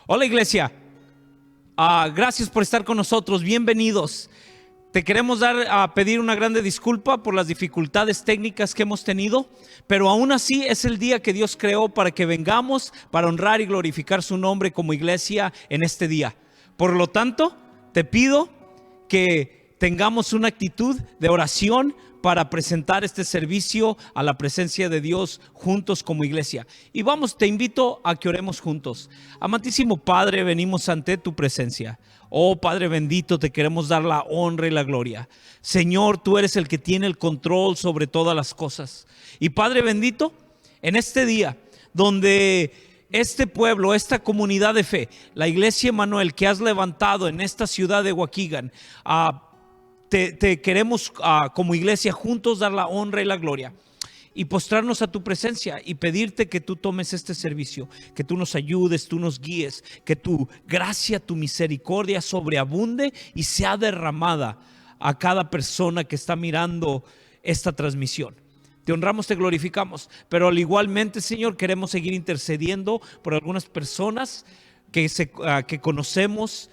Hola iglesia, gracias por estar con nosotros, bienvenidos. Te queremos pedir una grande disculpa por las dificultades técnicas que hemos tenido, pero aún así es el día que Dios creó para que vengamos para honrar y glorificar su nombre como iglesia en este día. Por lo tanto, te pido que tengamos una actitud de oración para presentar este servicio a la presencia de Dios juntos como iglesia. Y vamos, te invito a que oremos juntos. Amantísimo Padre, venimos ante tu presencia. Oh Padre bendito, te queremos dar la honra y la gloria. Señor, tú eres el que tiene el control sobre todas las cosas. Y Padre bendito, en este día donde este pueblo, esta comunidad de fe, la Iglesia Emmanuel que has levantado en esta ciudad de Waukegan, te queremos como iglesia juntos dar la honra y la gloria y postrarnos a tu presencia y pedirte que tú tomes este servicio, que tú nos ayudes, tú nos guíes, que tu gracia, tu misericordia sobreabunde y sea derramada a cada persona que está mirando esta transmisión. Te honramos, te glorificamos, pero al igualmente, Señor, queremos seguir intercediendo por algunas personas que conocemos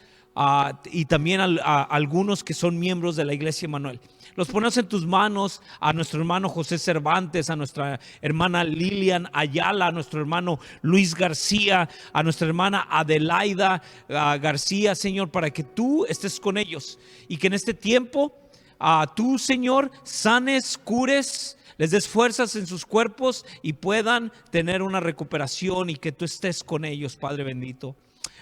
y también a algunos que son miembros de la Iglesia Emmanuel. Los ponemos en tus manos, a nuestro hermano José Cervantes, a nuestra hermana Lilian Ayala, a nuestro hermano Luis García, a nuestra hermana Adelaida García, Señor, para que tú estés con ellos y que en este tiempo tú, Señor, sanes, cures, les des fuerzas en sus cuerpos y puedan tener una recuperación y que tú estés con ellos, Padre bendito.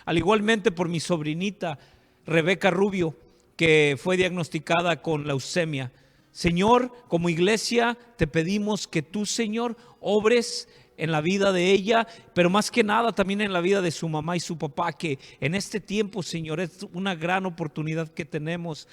Al igualmente por mi sobrinita Rebeca Rubio, que fue diagnosticada con leucemia. Señor, como iglesia te pedimos que tú, Señor, obres en la vida de ella, pero más que nada también en la vida de su mamá y su papá, que en este tiempo, Señor, es una gran oportunidad que tenemos,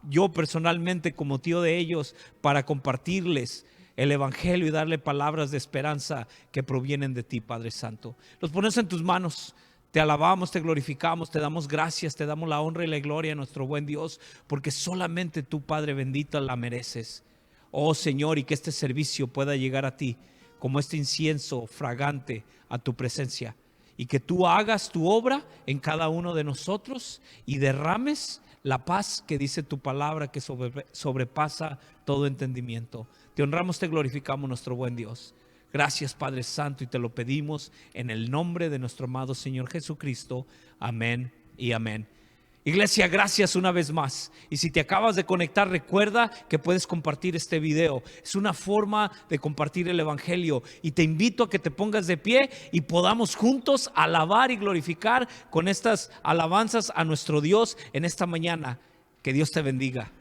yo personalmente como tío de ellos, para compartirles el evangelio y darle palabras de esperanza que provienen de ti, Padre Santo. Los ponemos en tus manos. Te alabamos, te glorificamos, te damos gracias, te damos la honra y la gloria a nuestro buen Dios, porque solamente tú, Padre bendito, la mereces. Oh Señor, y que este servicio pueda llegar a ti como este incienso fragante a tu presencia, y que tú hagas tu obra en cada uno de nosotros y derrames la paz que dice tu palabra, que sobrepasa todo entendimiento. Te honramos, te glorificamos, nuestro buen Dios. Gracias, Padre Santo, y te lo pedimos en el nombre de nuestro amado Señor Jesucristo. Amén y amén. Iglesia, gracias una vez más. Y si te acabas de conectar, recuerda que puedes compartir este video. Es una forma de compartir el evangelio. Y te invito a que te pongas de pie y podamos juntos alabar y glorificar con estas alabanzas a nuestro Dios en esta mañana. Que Dios te bendiga.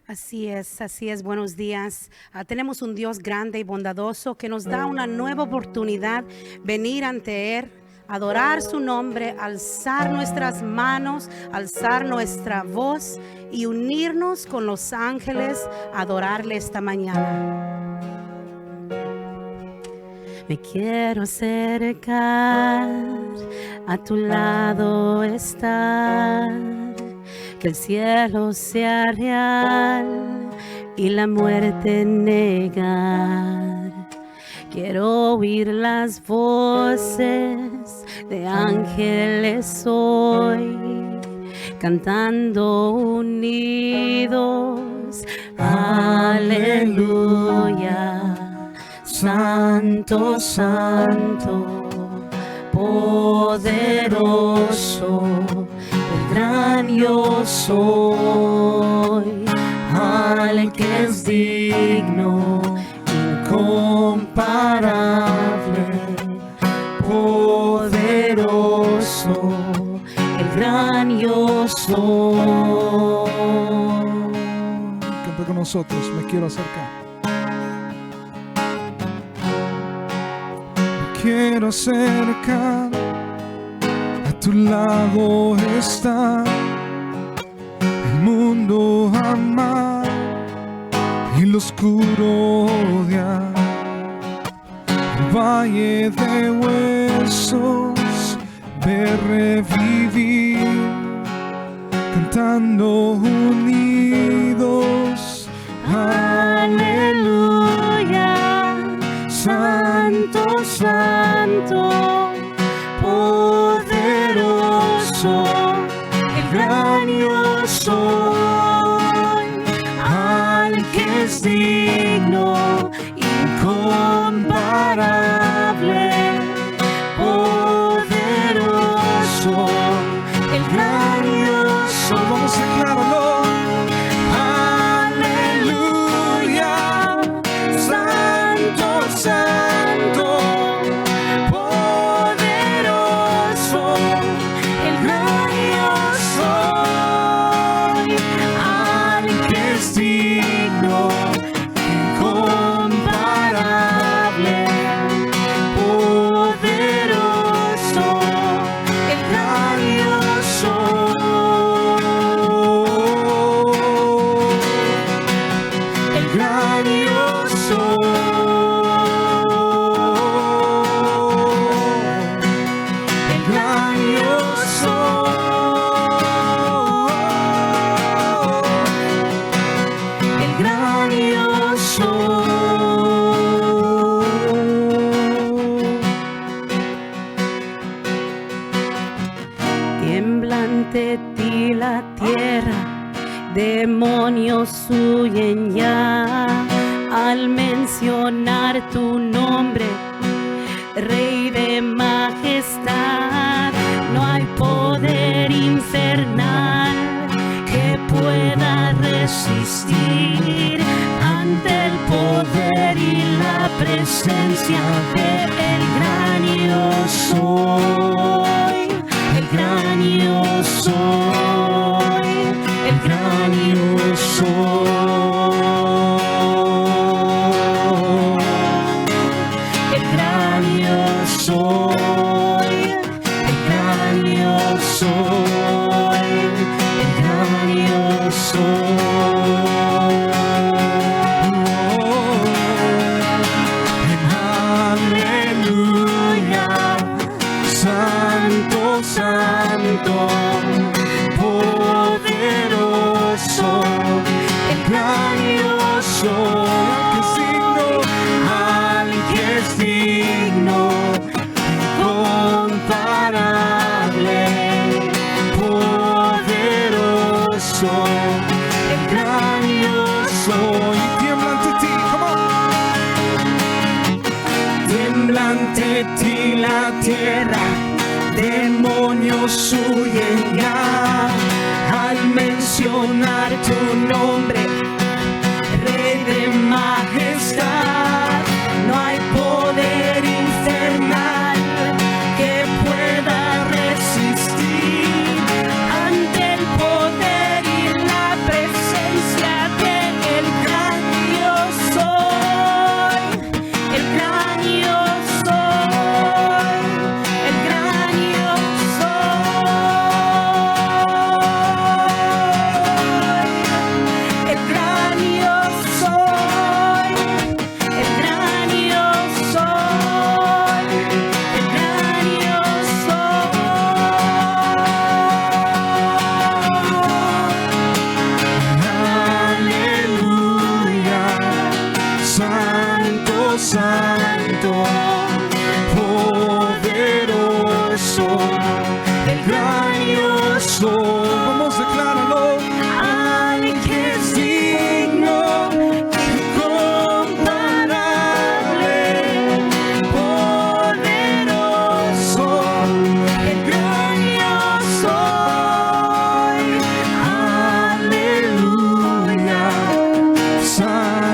Así es, buenos días. Tenemos un Dios grande y bondadoso que nos da una nueva oportunidad venir ante Él, adorar su nombre, alzar nuestras manos, alzar nuestra voz y unirnos con los ángeles a adorarle esta mañana. Me quiero acercar, a tu lado estar, que el cielo sea real y la muerte negar. Quiero oír las voces de ángeles hoy, cantando unidos, aleluya. Santo, santo, poderoso, el gran yo soy, al que es digno, incomparable, poderoso, el gran yo soy. Canta con nosotros, me quiero acercar. Quiero acercar, a tu lado está, el mundo amar y lo oscuro odiar, el valle de huesos ver revivir, cantando unidos, aleluya. Santo, santo, poderoso, el gran yo soy, al que es digno, incomparable, poderoso, el gran yo soy. Vamos a declararlo. Aleluya, santo, santo, poderoso, gran yo soy. El gran yo soy. Tiembla ante ti la tierra, demonios huyen ya al mencionar tu nombre, Rey de majestad. No hay poder infernal que pueda resistir ante el poder y la presencia del gran yo soy. El gran yo soy, el gran yo soy, el gran yo soy, el gran yo soy, el gran yo soy. Aleluya, santo, santo, poderoso, el gran yo soy, al que es digno, incomparable, poderoso, el gran yo soy. Tiembla ante ti, come on. Tiembla ante ti la tierra, demonios huyen ya al mencionar tu nombre, Rey de majestad. No hay poder infernal que pueda resistir ante el poder y la presencia del gran yo soy. El gran yo soy, el gran yo soy, el gran yo soy, el gran yo soy, el gran yo soy. Aleluya, santo, santo, poderoso, el gran yo soy. Vamos a declararlo. Al que es digno, incomparable, poderoso, el gran yo soy. Aleluya,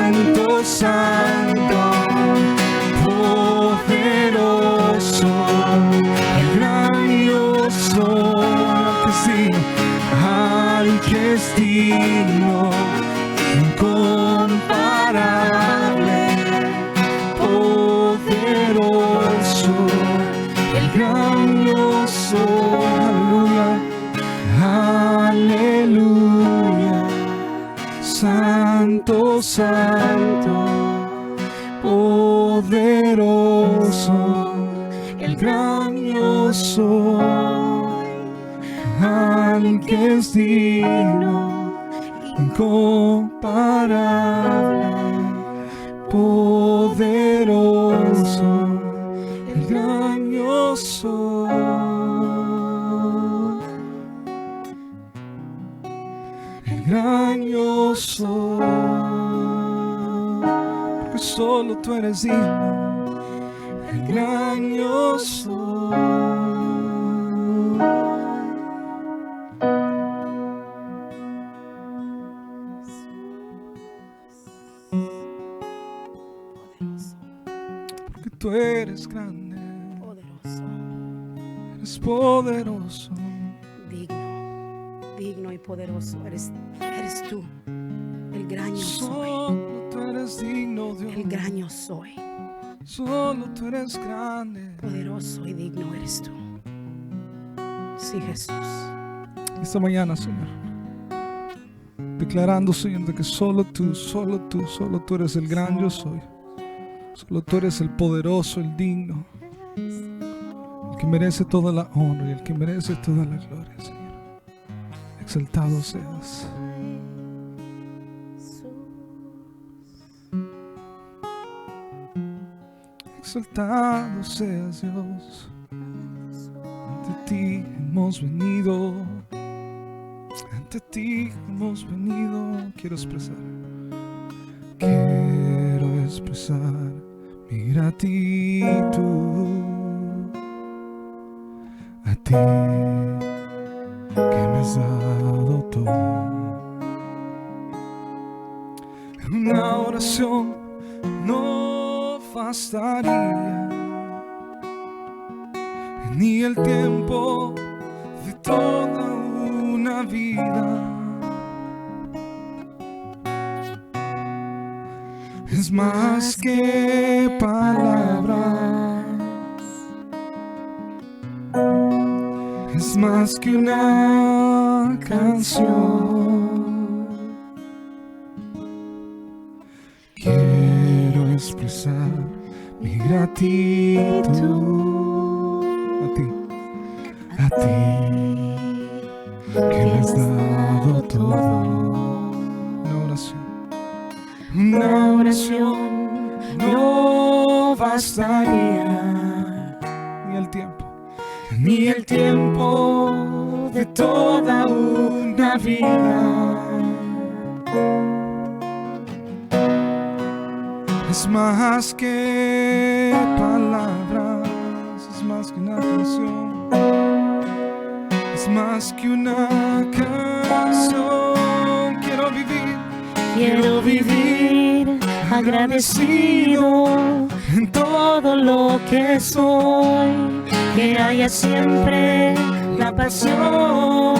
santo, santo, poderoso, el gran yo soy. Al que es digno, incomparable, poderoso, el gran yo soy. Aleluya, aleluya, santo, santo, poderoso, el gran yo soy. Al que es digno, incomparable, poderoso, el gran yo soy. El gran yo soy, porque solo tú eres digno. El gran yo soy. Tú eres grande, Poderoso, eres poderoso, digno, digno y poderoso eres tú, el gran yo soy, solo tú eres digno, Dios. el gran yo soy, Solo tú eres grande. poderoso y digno eres tú. Sí, Jesús. Esta mañana, Señor, declarando, Señor, de que solo tú eres el gran yo soy. Solo tú eres el poderoso, el digno, el que merece toda la honra y el que merece toda la gloria, Señor. Exaltado seas. Exaltado seas, Dios. Ante ti hemos venido. Ante ti hemos venido. Quiero expresar mi gratitud a ti que me has dado todo. Una oración no bastaría, ni el tiempo de toda una vida. Es más que palabras, es más que una canción. Quiero expresar mi gratitud a ti que me has dado todo. Una oración no bastaría, ni el tiempo de toda una vida. Es más que palabras, es más que una canción, es más que una canción. Quiero vivir agradecido en todo lo que soy, que haya siempre la pasión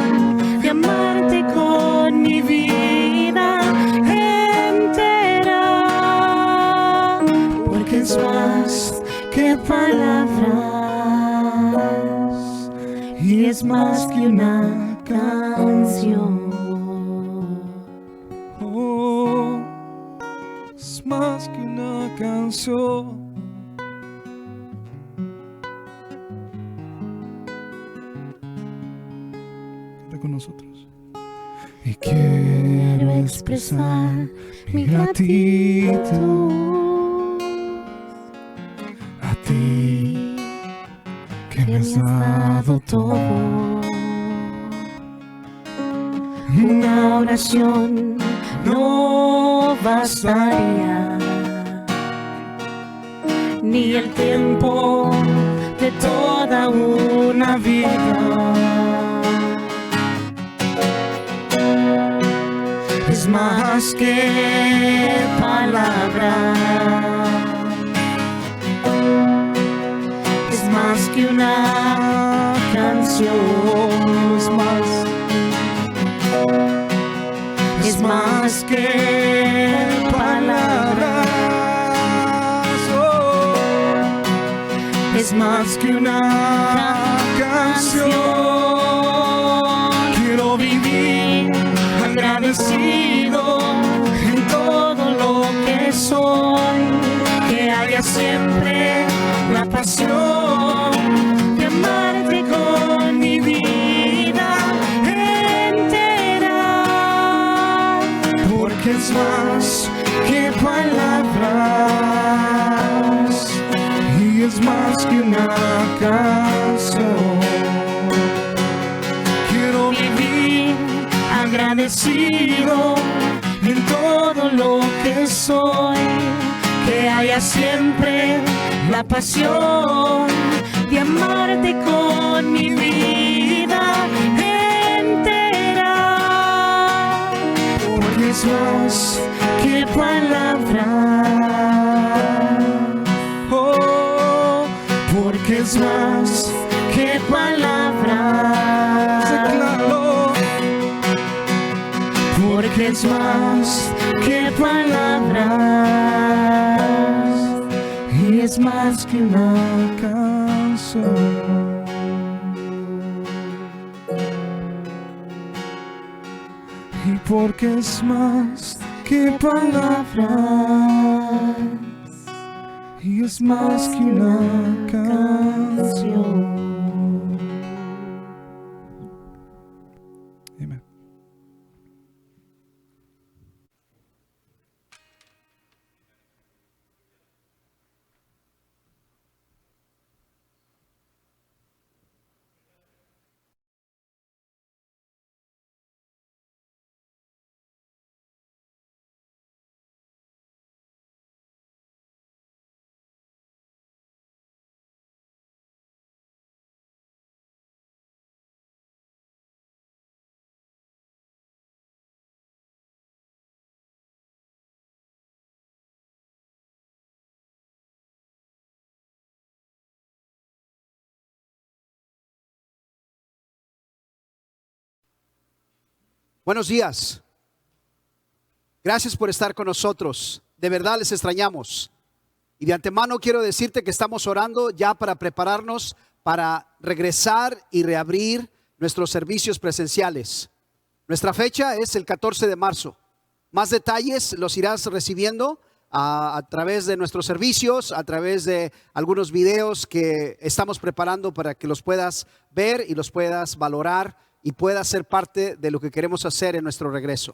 de amarte con mi vida entera, porque es más que palabras y es más que una canción. Es más que una canción. Está con nosotros. Y quiero expresar mi gratitud a ti que me has dado todo. Una oración no bastaría, ni el tiempo de toda una vida. Es más que palabras, es más que una canción, es más que palabras, es más que una canción. Quiero vivir agradecido en todo lo que soy, que haya siempre la pasión de amarte con mi vida entera, porque es más que palabras y es más que una canción. Quiero vivir agradecido en todo lo que soy, que haya siempre la pasión de amarte con mi vida entera, porque es más que palabras, oh, porque es más que palabras, declaro, porque es más que palabras y es más que una canción. Y porque es más que palabras y es más que una canción. Buenos días. Gracias por estar con nosotros. De verdad les extrañamos. Y de antemano quiero decirte que estamos orando ya para prepararnos para regresar y reabrir nuestros servicios presenciales. Nuestra fecha es el 14 de marzo. Más detalles los irás recibiendo a través de nuestros servicios, a través de algunos videos que estamos preparando para que los puedas ver y los puedas valorar y puedas ser parte de lo que queremos hacer en nuestro regreso.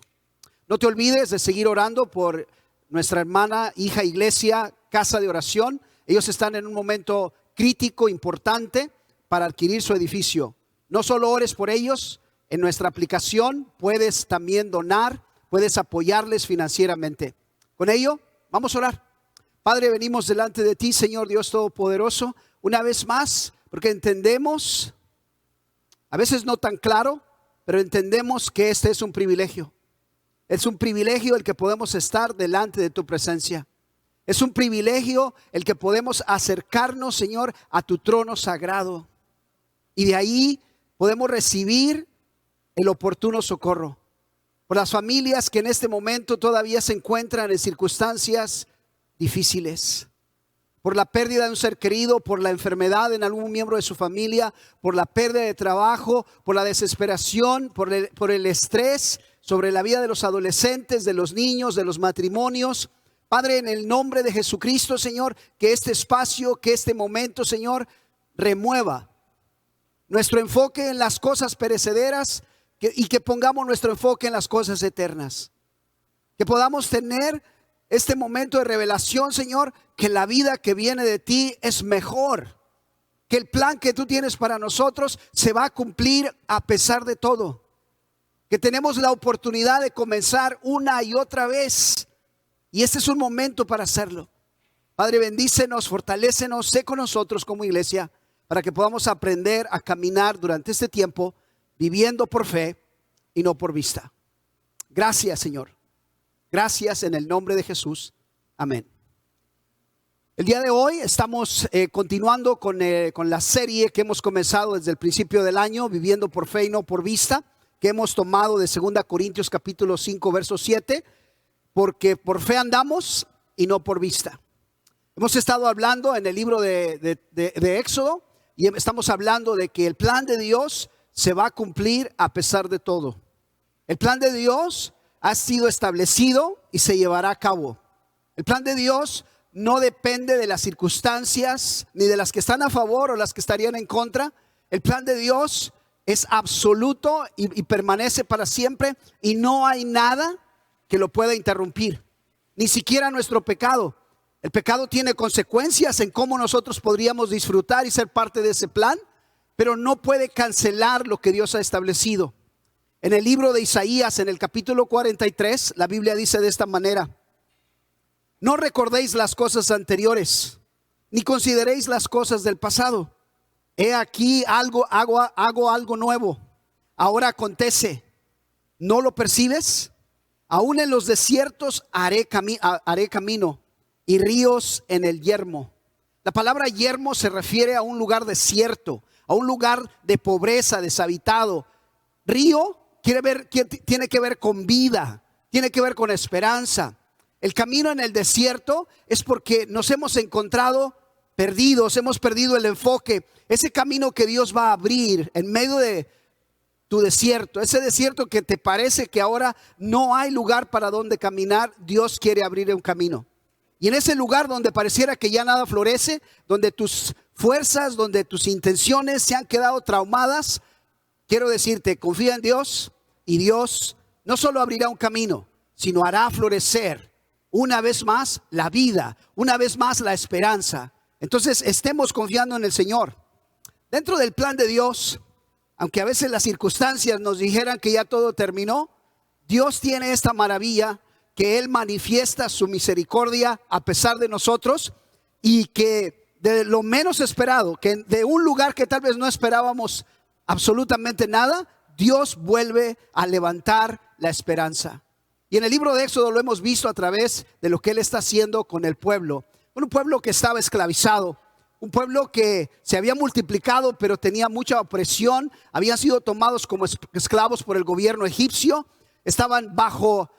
No te olvides de seguir orando por nuestra hermana, hija iglesia, Casa de Oración. Ellos están en un momento crítico, importante para adquirir su edificio. No solo ores por ellos, en nuestra aplicación puedes también donar, puedes apoyarles financieramente. Con ello, vamos a orar. Padre, venimos delante de ti, Señor Dios Todopoderoso, una vez más, porque entendemos, a veces no tan claro, pero entendemos que este es un privilegio. Es un privilegio el que podemos estar delante de tu presencia. Es un privilegio el que podemos acercarnos, Señor, a tu trono sagrado. Y de ahí podemos recibir el oportuno socorro. Por las familias que en este momento todavía se encuentran en circunstancias difíciles. Por la pérdida de un ser querido, por la enfermedad en algún miembro de su familia, por la pérdida de trabajo, por la desesperación, por el estrés sobre la vida de los adolescentes, de los niños, de los matrimonios. Padre, en el nombre de Jesucristo, Señor, que este espacio, que este momento, Señor, remueva nuestro enfoque en las cosas perecederas y que pongamos nuestro enfoque en las cosas eternas. Que podamos tener este momento de revelación, Señor, que la vida que viene de ti es mejor. Que el plan que tú tienes para nosotros se va a cumplir a pesar de todo. Que tenemos la oportunidad de comenzar una y otra vez. Y este es un momento para hacerlo. Padre, bendícenos, fortalécenos, sé con nosotros como iglesia, para que podamos aprender a caminar durante este tiempo, viviendo por fe y no por vista. Gracias, Señor. Gracias en el nombre de Jesús. Amén. El día de hoy estamos continuando con la serie que hemos comenzado desde el principio del año, viviendo por fe y no por vista, que hemos tomado de 2 Corintios capítulo 5 verso 7, porque por fe andamos y no por vista. Hemos estado hablando en el libro de Éxodo y estamos hablando de que el plan de Dios se va a cumplir a pesar de todo. El plan de Dios ha sido establecido y se llevará a cabo. El plan de Dios no depende de las circunstancias ni de las que están a favor o las que estarían en contra. El plan de Dios es absoluto y permanece para siempre, y no hay nada que lo pueda interrumpir, ni siquiera nuestro pecado. El pecado tiene consecuencias en cómo nosotros podríamos disfrutar y ser parte de ese plan, pero no puede cancelar lo que Dios ha establecido. En el libro de Isaías, en el capítulo 43, la Biblia dice de esta manera: no recordéis las cosas anteriores, ni consideréis las cosas del pasado. He aquí hago algo nuevo. Ahora acontece. ¿No lo percibes? Aún en los desiertos haré camino y ríos en el yermo. La palabra yermo se refiere a un lugar desierto, a un lugar de pobreza, deshabitado. Río tiene que ver con vida, tiene que ver con esperanza. El camino en el desierto es porque nos hemos encontrado perdidos, hemos perdido el enfoque. Ese camino que Dios va a abrir en medio de tu desierto, ese desierto que te parece que ahora no hay lugar para donde caminar, Dios quiere abrir un camino. Y en ese lugar donde pareciera que ya nada florece, donde tus fuerzas, donde tus intenciones se han quedado traumadas, quiero decirte, confía en Dios, y Dios no solo abrirá un camino, sino hará florecer una vez más la vida, una vez más la esperanza. Entonces estemos confiando en el Señor. Dentro del plan de Dios, aunque a veces las circunstancias nos dijeran que ya todo terminó, Dios tiene esta maravilla, que Él manifiesta su misericordia a pesar de nosotros, y que de lo menos esperado, que de un lugar que tal vez no esperábamos absolutamente nada, Dios vuelve a levantar la esperanza. Y en el libro de Éxodo lo hemos visto a través de lo que Él está haciendo con el pueblo. Un pueblo que estaba esclavizado, un pueblo que se había multiplicado pero tenía mucha opresión, habían sido tomados como esclavos por el gobierno egipcio. estaban bajo,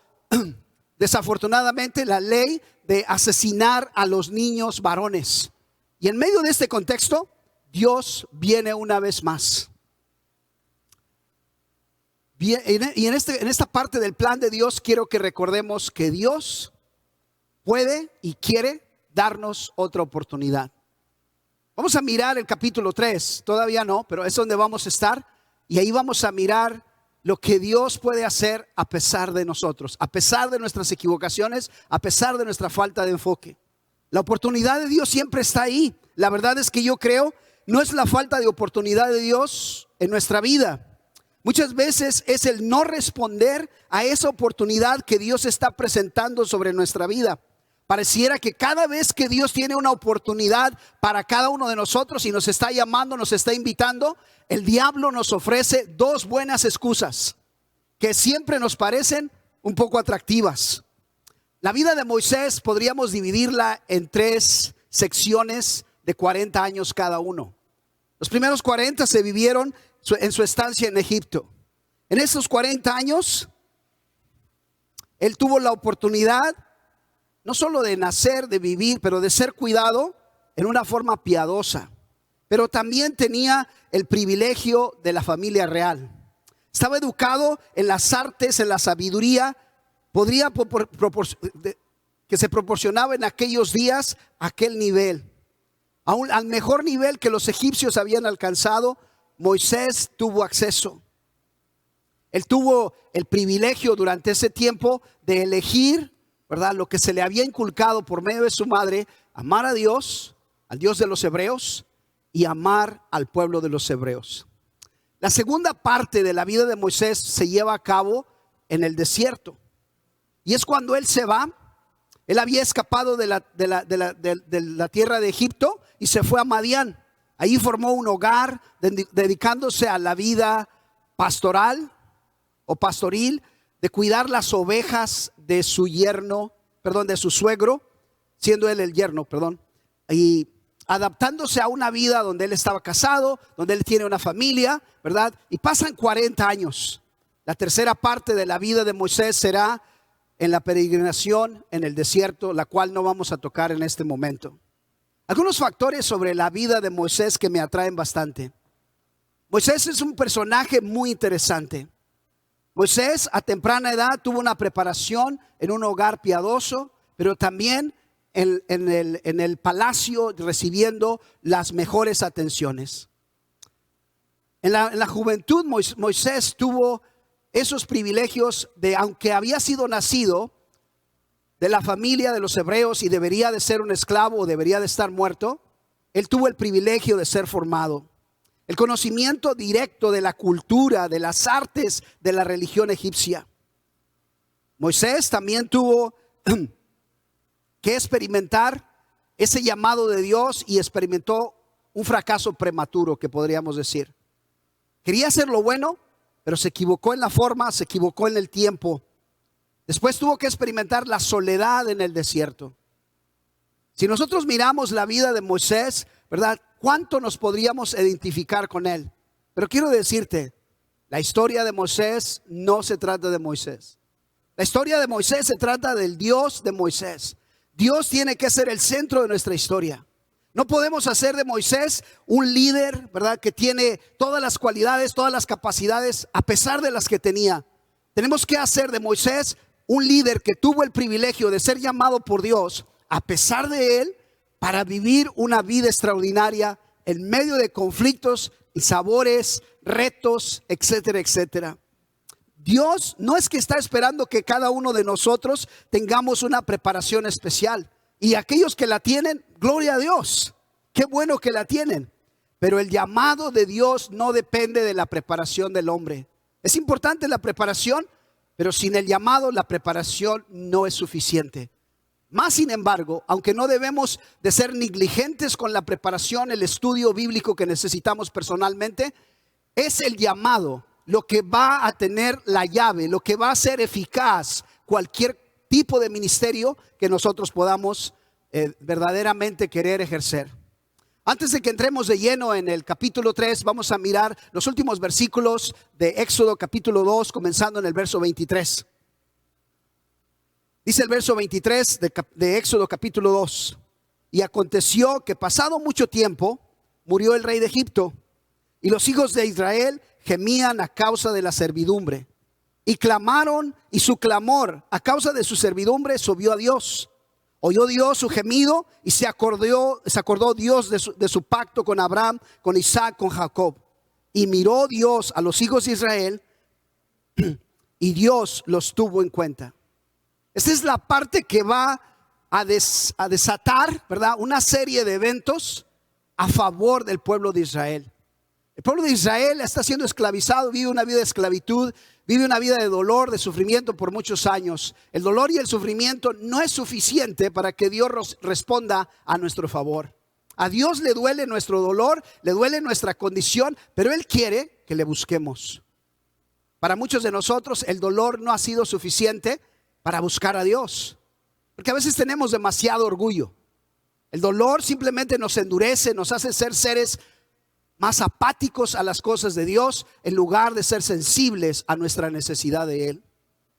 desafortunadamente, la ley de asesinar a los niños varones. Y en medio de este contexto, Dios viene una vez más. Y en esta parte del plan de Dios quiero que recordemos que Dios puede y quiere darnos otra oportunidad. Vamos a mirar el capítulo 3, todavía no, pero es donde vamos a estar. Y ahí vamos a mirar lo que Dios puede hacer a pesar de nosotros, a pesar de nuestras equivocaciones, a pesar de nuestra falta de enfoque. La oportunidad de Dios siempre está ahí. La verdad es que yo creo, no es la falta de oportunidad de Dios en nuestra vida. Muchas veces es el no responder a esa oportunidad que Dios está presentando sobre nuestra vida. Pareciera que cada vez que Dios tiene una oportunidad para cada uno de nosotros y nos está llamando, nos está invitando, el diablo nos ofrece dos buenas excusas que siempre nos parecen un poco atractivas. La vida de Moisés podríamos dividirla en 3 secciones de 40 años cada uno. Los primeros 40 se vivieron en su estancia en Egipto. En esos 40 años, él tuvo la oportunidad no solo de nacer, de vivir, pero de ser cuidado en una forma piadosa. Pero también tenía el privilegio de la familia real. Estaba educado en las artes, en la sabiduría, que se proporcionaba en aquellos días aquel nivel. Al mejor nivel que los egipcios habían alcanzado, Moisés tuvo acceso. Él tuvo el privilegio durante ese tiempo de elegir, ¿verdad?, lo que se le había inculcado por medio de su madre: amar a Dios, al Dios de los hebreos, y amar al pueblo de los hebreos. La segunda parte de la vida de Moisés se lleva a cabo en el desierto. Y es cuando él se va. Él había escapado de la tierra de Egipto y se fue a Madián. Ahí formó un hogar dedicándose a la vida pastoral o pastoril, de cuidar las ovejas de su de su suegro, siendo él el yerno, y adaptándose a una vida donde él estaba casado, donde él tiene una familia, ¿verdad? Y pasan 40 años. La tercera parte de la vida de Moisés será en la peregrinación en el desierto, la cual no vamos a tocar en este momento. Algunos factores sobre la vida de Moisés que me atraen bastante. Moisés es un personaje muy interesante. Moisés a temprana edad tuvo una preparación en un hogar piadoso, pero también en el palacio recibiendo las mejores atenciones. En la juventud Moisés tuvo esos privilegios de, aunque había sido nacido de la familia de los hebreos y debería de ser un esclavo o debería de estar muerto, él tuvo el privilegio de ser formado. El conocimiento directo de la cultura, de las artes de la religión egipcia. Moisés también tuvo que experimentar ese llamado de Dios y experimentó un fracaso prematuro, que podríamos decir. Quería hacer lo bueno, pero se equivocó en la forma, se equivocó en el tiempo. Después tuvo que experimentar la soledad en el desierto. Si nosotros miramos la vida de Moisés, ¿verdad?, ¿cuánto nos podríamos identificar con él? Pero quiero decirte, la historia de Moisés no se trata de Moisés. La historia de Moisés se trata del Dios de Moisés. Dios tiene que ser el centro de nuestra historia. No podemos hacer de Moisés un líder, ¿verdad?, que tiene todas las cualidades, todas las capacidades, a pesar de las que tenía. Tenemos que hacer de Moisés un líder que tuvo el privilegio de ser llamado por Dios, a pesar de él, para vivir una vida extraordinaria en medio de conflictos y sabores, retos, etcétera, etcétera. Dios no es que está esperando que cada uno de nosotros tengamos una preparación especial. Y aquellos que la tienen, gloria a Dios, qué bueno que la tienen. Pero el llamado de Dios no depende de la preparación del hombre. Es importante la preparación, pero sin el llamado la preparación no es suficiente. Más sin embargo, aunque no debemos de ser negligentes con la preparación, el estudio bíblico que necesitamos personalmente, es el llamado lo que va a tener la llave, lo que va a hacer eficaz cualquier tipo de ministerio que nosotros podamos verdaderamente querer ejercer. Antes de que entremos de lleno en el capítulo 3, vamos a mirar los últimos versículos de Éxodo capítulo 2, comenzando en el verso 23. Dice el verso 23 de Éxodo capítulo 2. Y aconteció que pasado mucho tiempo murió el rey de Egipto, y los hijos de Israel gemían a causa de la servidumbre, y clamaron, y su clamor a causa de su servidumbre subió a Dios. Oyó Dios su gemido, y se acordó Dios de su pacto con Abraham, con Isaac, con Jacob. Y miró Dios a los hijos de Israel, y Dios los tuvo en cuenta. Esta es la parte que va a desatar, ¿verdad?, una serie de eventos a favor del pueblo de Israel. El pueblo de Israel está siendo esclavizado, vive una vida de esclavitud, vive una vida de dolor, de sufrimiento por muchos años. El dolor y el sufrimiento no es suficiente para que Dios responda a nuestro favor. A Dios le duele nuestro dolor, le duele nuestra condición, pero Él quiere que le busquemos. Para muchos de nosotros el dolor no ha sido suficiente para buscar a Dios, porque a veces tenemos demasiado orgullo. El dolor simplemente nos endurece, nos hace ser seres más apáticos a las cosas de Dios en lugar de ser sensibles a nuestra necesidad de Él.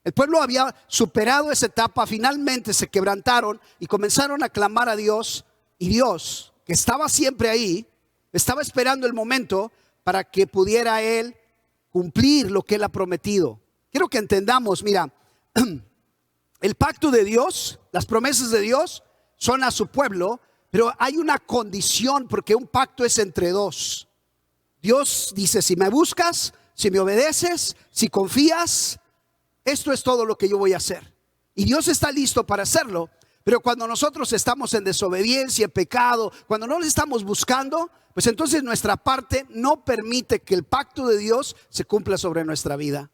El pueblo había superado esa etapa, finalmente se quebrantaron y comenzaron a clamar a Dios, y Dios, que estaba siempre ahí, estaba esperando el momento para que pudiera Él cumplir lo que Él ha prometido. Quiero que entendamos, mira, el pacto de Dios, las promesas de Dios son a su pueblo, pero hay una condición, porque un pacto es entre dos. Dios dice: si me buscas, si me obedeces, si confías, esto es todo lo que yo voy a hacer. Y Dios está listo para hacerlo. Pero cuando nosotros estamos en desobediencia, en pecado, cuando no le estamos buscando, pues entonces nuestra parte no permite que el pacto de Dios se cumpla sobre nuestra vida.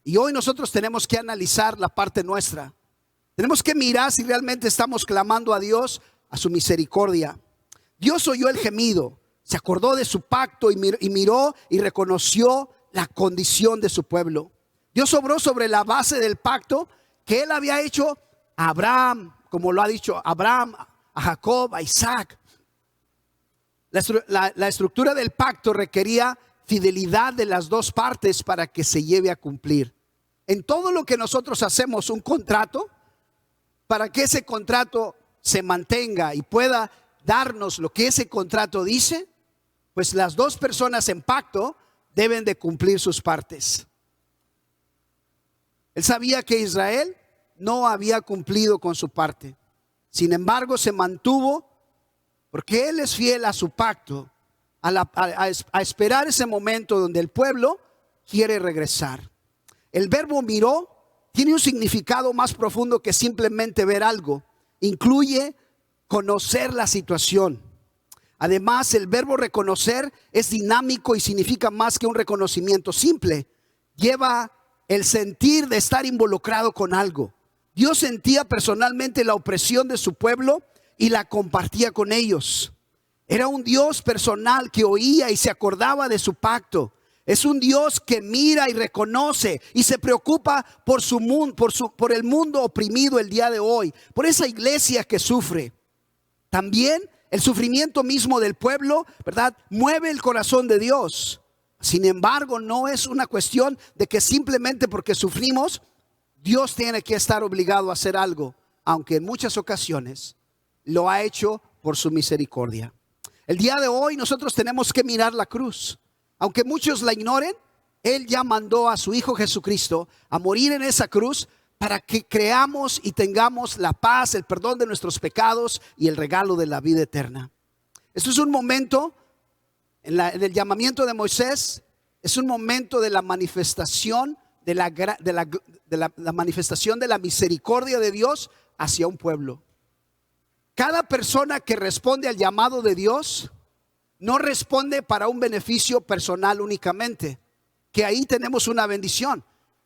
Y hoy nosotros tenemos que analizar la parte nuestra. Tenemos que mirar si realmente estamos clamando a Dios, a su misericordia. Dios oyó el gemido, se acordó de su pacto y miró y reconoció la condición de su pueblo. Dios obró sobre la base del pacto que Él había hecho a Abraham, como lo ha dicho a Abraham, a Jacob, a Isaac. La estructura del pacto requería fidelidad de las dos partes para que se lleve a cumplir. En todo lo que nosotros hacemos un contrato, para que ese contrato se mantenga y pueda darnos lo que ese contrato dice, pues las dos personas en pacto deben de cumplir sus partes. Él sabía que Israel no había cumplido con su parte. Sin embargo, se mantuvo, porque Él es fiel a su pacto, a esperar ese momento donde el pueblo quiere regresar. El verbo miró tiene un significado más profundo que simplemente ver algo. Incluye conocer la situación. Además, el verbo reconocer es dinámico y significa más que un reconocimiento simple. Lleva el sentir de estar involucrado con algo. Dios sentía personalmente la opresión de su pueblo y la compartía con ellos. Era un Dios personal que oía y se acordaba de su pacto. Es un Dios que mira y reconoce y se preocupa por su mundo, por el mundo oprimido el día de hoy, por esa iglesia que sufre. También el sufrimiento mismo del pueblo, ¿verdad?, mueve el corazón de Dios. Sin embargo, no es una cuestión de que simplemente porque sufrimos, Dios tiene que estar obligado a hacer algo, aunque en muchas ocasiones lo ha hecho por su misericordia. El día de hoy nosotros tenemos que mirar la cruz. Aunque muchos la ignoren, Él ya mandó a su Hijo Jesucristo a morir en esa cruz para que creamos y tengamos la paz, el perdón de nuestros pecados y el regalo de la vida eterna. Esto es un momento, en el llamamiento de Moisés, es un momento de la manifestación de la manifestación de la misericordia de Dios hacia un pueblo. Cada persona que responde al llamado de Dios no responde para un beneficio personal únicamente, que ahí tenemos una bendición.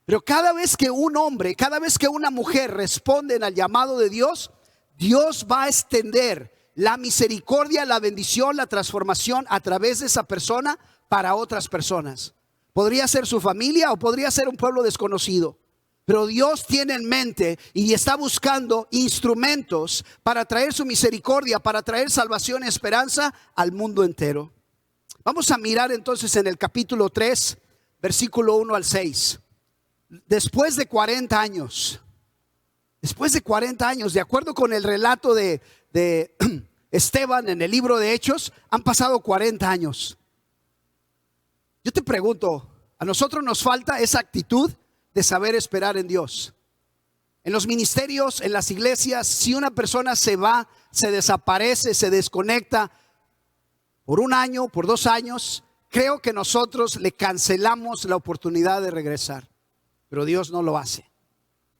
Pero cada vez que un hombre, cada vez que una mujer responden al llamado de Dios, Dios va a extender la misericordia, la bendición, la transformación a través de esa persona para otras personas. Podría ser su familia o podría ser un pueblo desconocido. Pero Dios tiene en mente y está buscando instrumentos para traer su misericordia, para traer salvación y esperanza al mundo entero. Vamos a mirar entonces en el capítulo 3, versículo 1 al 6. Después de 40 años, de acuerdo con el relato de Esteban en el libro de Hechos, han pasado 40 años. Yo te pregunto, ¿a nosotros nos falta esa actitud de saber esperar en Dios? En los ministerios, en las iglesias, si una persona se va, se desaparece, se desconecta por un año, por 2 años, creo que nosotros le cancelamos la oportunidad de regresar. Pero Dios no lo hace.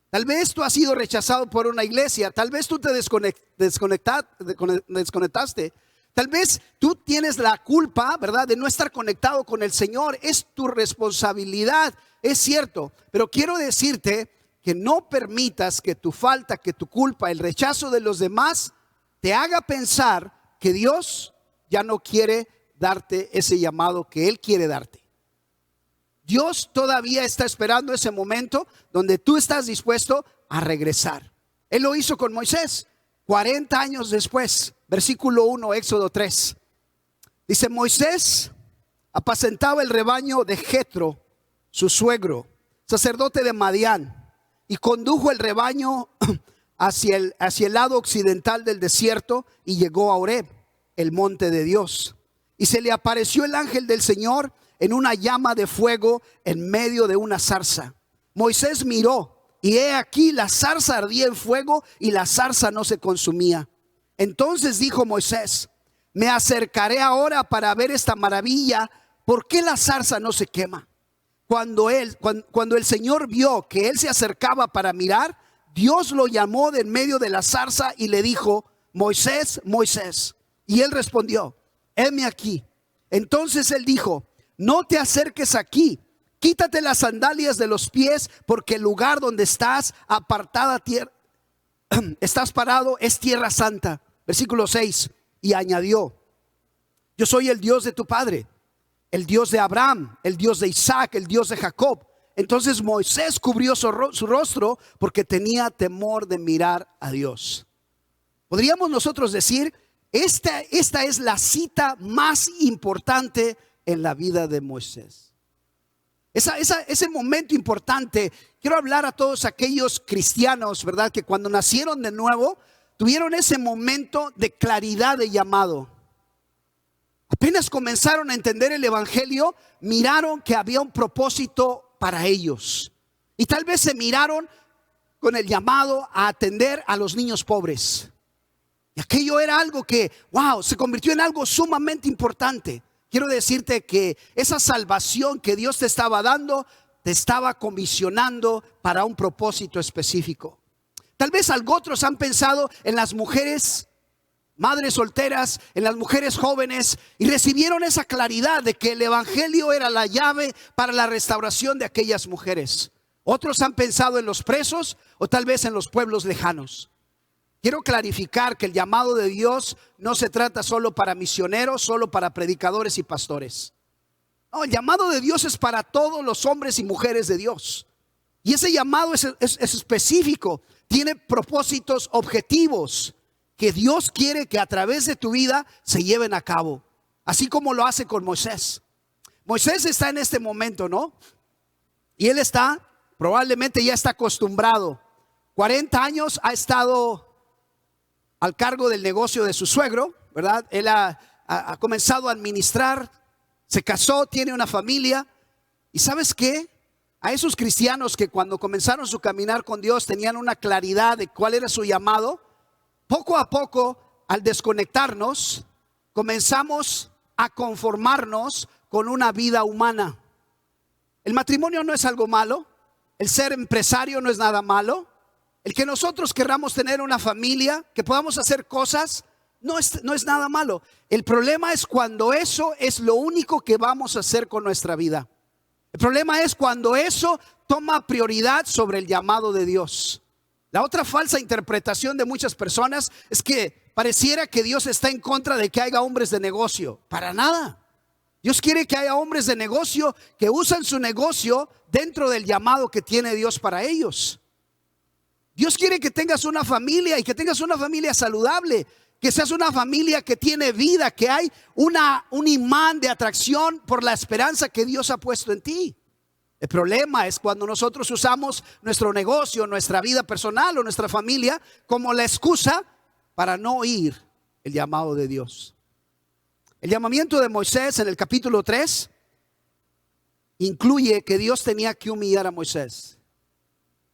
Tal vez tú has sido rechazado por una iglesia, tal vez tú te desconectaste, tal vez tú tienes la culpa, ¿verdad?, de no estar conectado con el Señor. Es tu responsabilidad, es cierto, pero quiero decirte que no permitas que tu falta, que tu culpa, el rechazo de los demás te haga pensar que Dios ya no quiere darte ese llamado que Él quiere darte. Dios todavía está esperando ese momento donde tú estás dispuesto a regresar. Él lo hizo con Moisés 40 años después. Versículo 1, Éxodo 3. Dice: Moisés apacentaba el rebaño de Jetro, su suegro, sacerdote de Madián, y condujo el rebaño hacia el lado occidental del desierto y llegó a Horeb, el monte de Dios. Y se le apareció el ángel del Señor en una llama de fuego en medio de una zarza. Moisés miró y he aquí la zarza ardía en fuego y la zarza no se consumía. Entonces dijo Moisés: me acercaré ahora para ver esta maravilla, ¿por qué la zarza no se quema? Cuando el Señor vio que él se acercaba para mirar, Dios lo llamó de en medio de la zarza y le dijo: Moisés, Moisés. Y él respondió: heme aquí. Entonces él dijo: no te acerques aquí, quítate las sandalias de los pies, porque el lugar donde estás estás parado es tierra santa. Versículo 6. Y añadió: yo soy el Dios de tu padre, el Dios de Abraham, el Dios de Isaac, el Dios de Jacob. Entonces Moisés cubrió su rostro porque tenía temor de mirar a Dios. Podríamos nosotros decir, esta es la cita más importante en la vida de Moisés. Ese momento importante. Quiero hablar a todos aquellos cristianos, ¿verdad?, que cuando nacieron de nuevo tuvieron ese momento de claridad de llamado. Apenas comenzaron a entender el evangelio, miraron que había un propósito para ellos. Y tal vez se miraron con el llamado a atender a los niños pobres. Y aquello era algo que, wow, se convirtió en algo sumamente importante. Quiero decirte que esa salvación que Dios te estaba dando, te estaba comisionando para un propósito específico. Tal vez otros han pensado en las mujeres, madres solteras, en las mujeres jóvenes, y recibieron esa claridad de que el evangelio era la llave para la restauración de aquellas mujeres. Otros han pensado en los presos o tal vez en los pueblos lejanos. Quiero clarificar que el llamado de Dios no se trata solo para misioneros, solo para predicadores y pastores. No, el llamado de Dios es para todos los hombres y mujeres de Dios. Y ese llamado es específico, tiene propósitos objetivos que Dios quiere que a través de tu vida se lleven a cabo. Así como lo hace con Moisés. Moisés está en este momento, ¿no? Y él probablemente ya está acostumbrado. 40 años ha estado al cargo del negocio de su suegro, ¿verdad? Él ha comenzado a administrar, se casó, tiene una familia. ¿Y sabes qué? A esos cristianos que cuando comenzaron su caminar con Dios tenían una claridad de cuál era su llamado, poco a poco, al desconectarnos, comenzamos a conformarnos con una vida humana. El matrimonio no es algo malo, el ser empresario no es nada malo. El que nosotros querramos tener una familia, que podamos hacer cosas, no es nada malo. El problema es cuando eso es lo único que vamos a hacer con nuestra vida. El problema es cuando eso toma prioridad sobre el llamado de Dios. La otra falsa interpretación de muchas personas es que pareciera que Dios está en contra de que haya hombres de negocio. Para nada. Dios quiere que haya hombres de negocio que usan su negocio dentro del llamado que tiene Dios para ellos. Dios quiere que tengas una familia y que tengas una familia saludable, que seas una familia que tiene vida, que hay un imán de atracción por la esperanza que Dios ha puesto en ti. El problema es cuando nosotros usamos nuestro negocio, nuestra vida personal o nuestra familia como la excusa para no oír el llamado de Dios. El llamamiento de Moisés en el capítulo 3 incluye que Dios tenía que humillar a Moisés.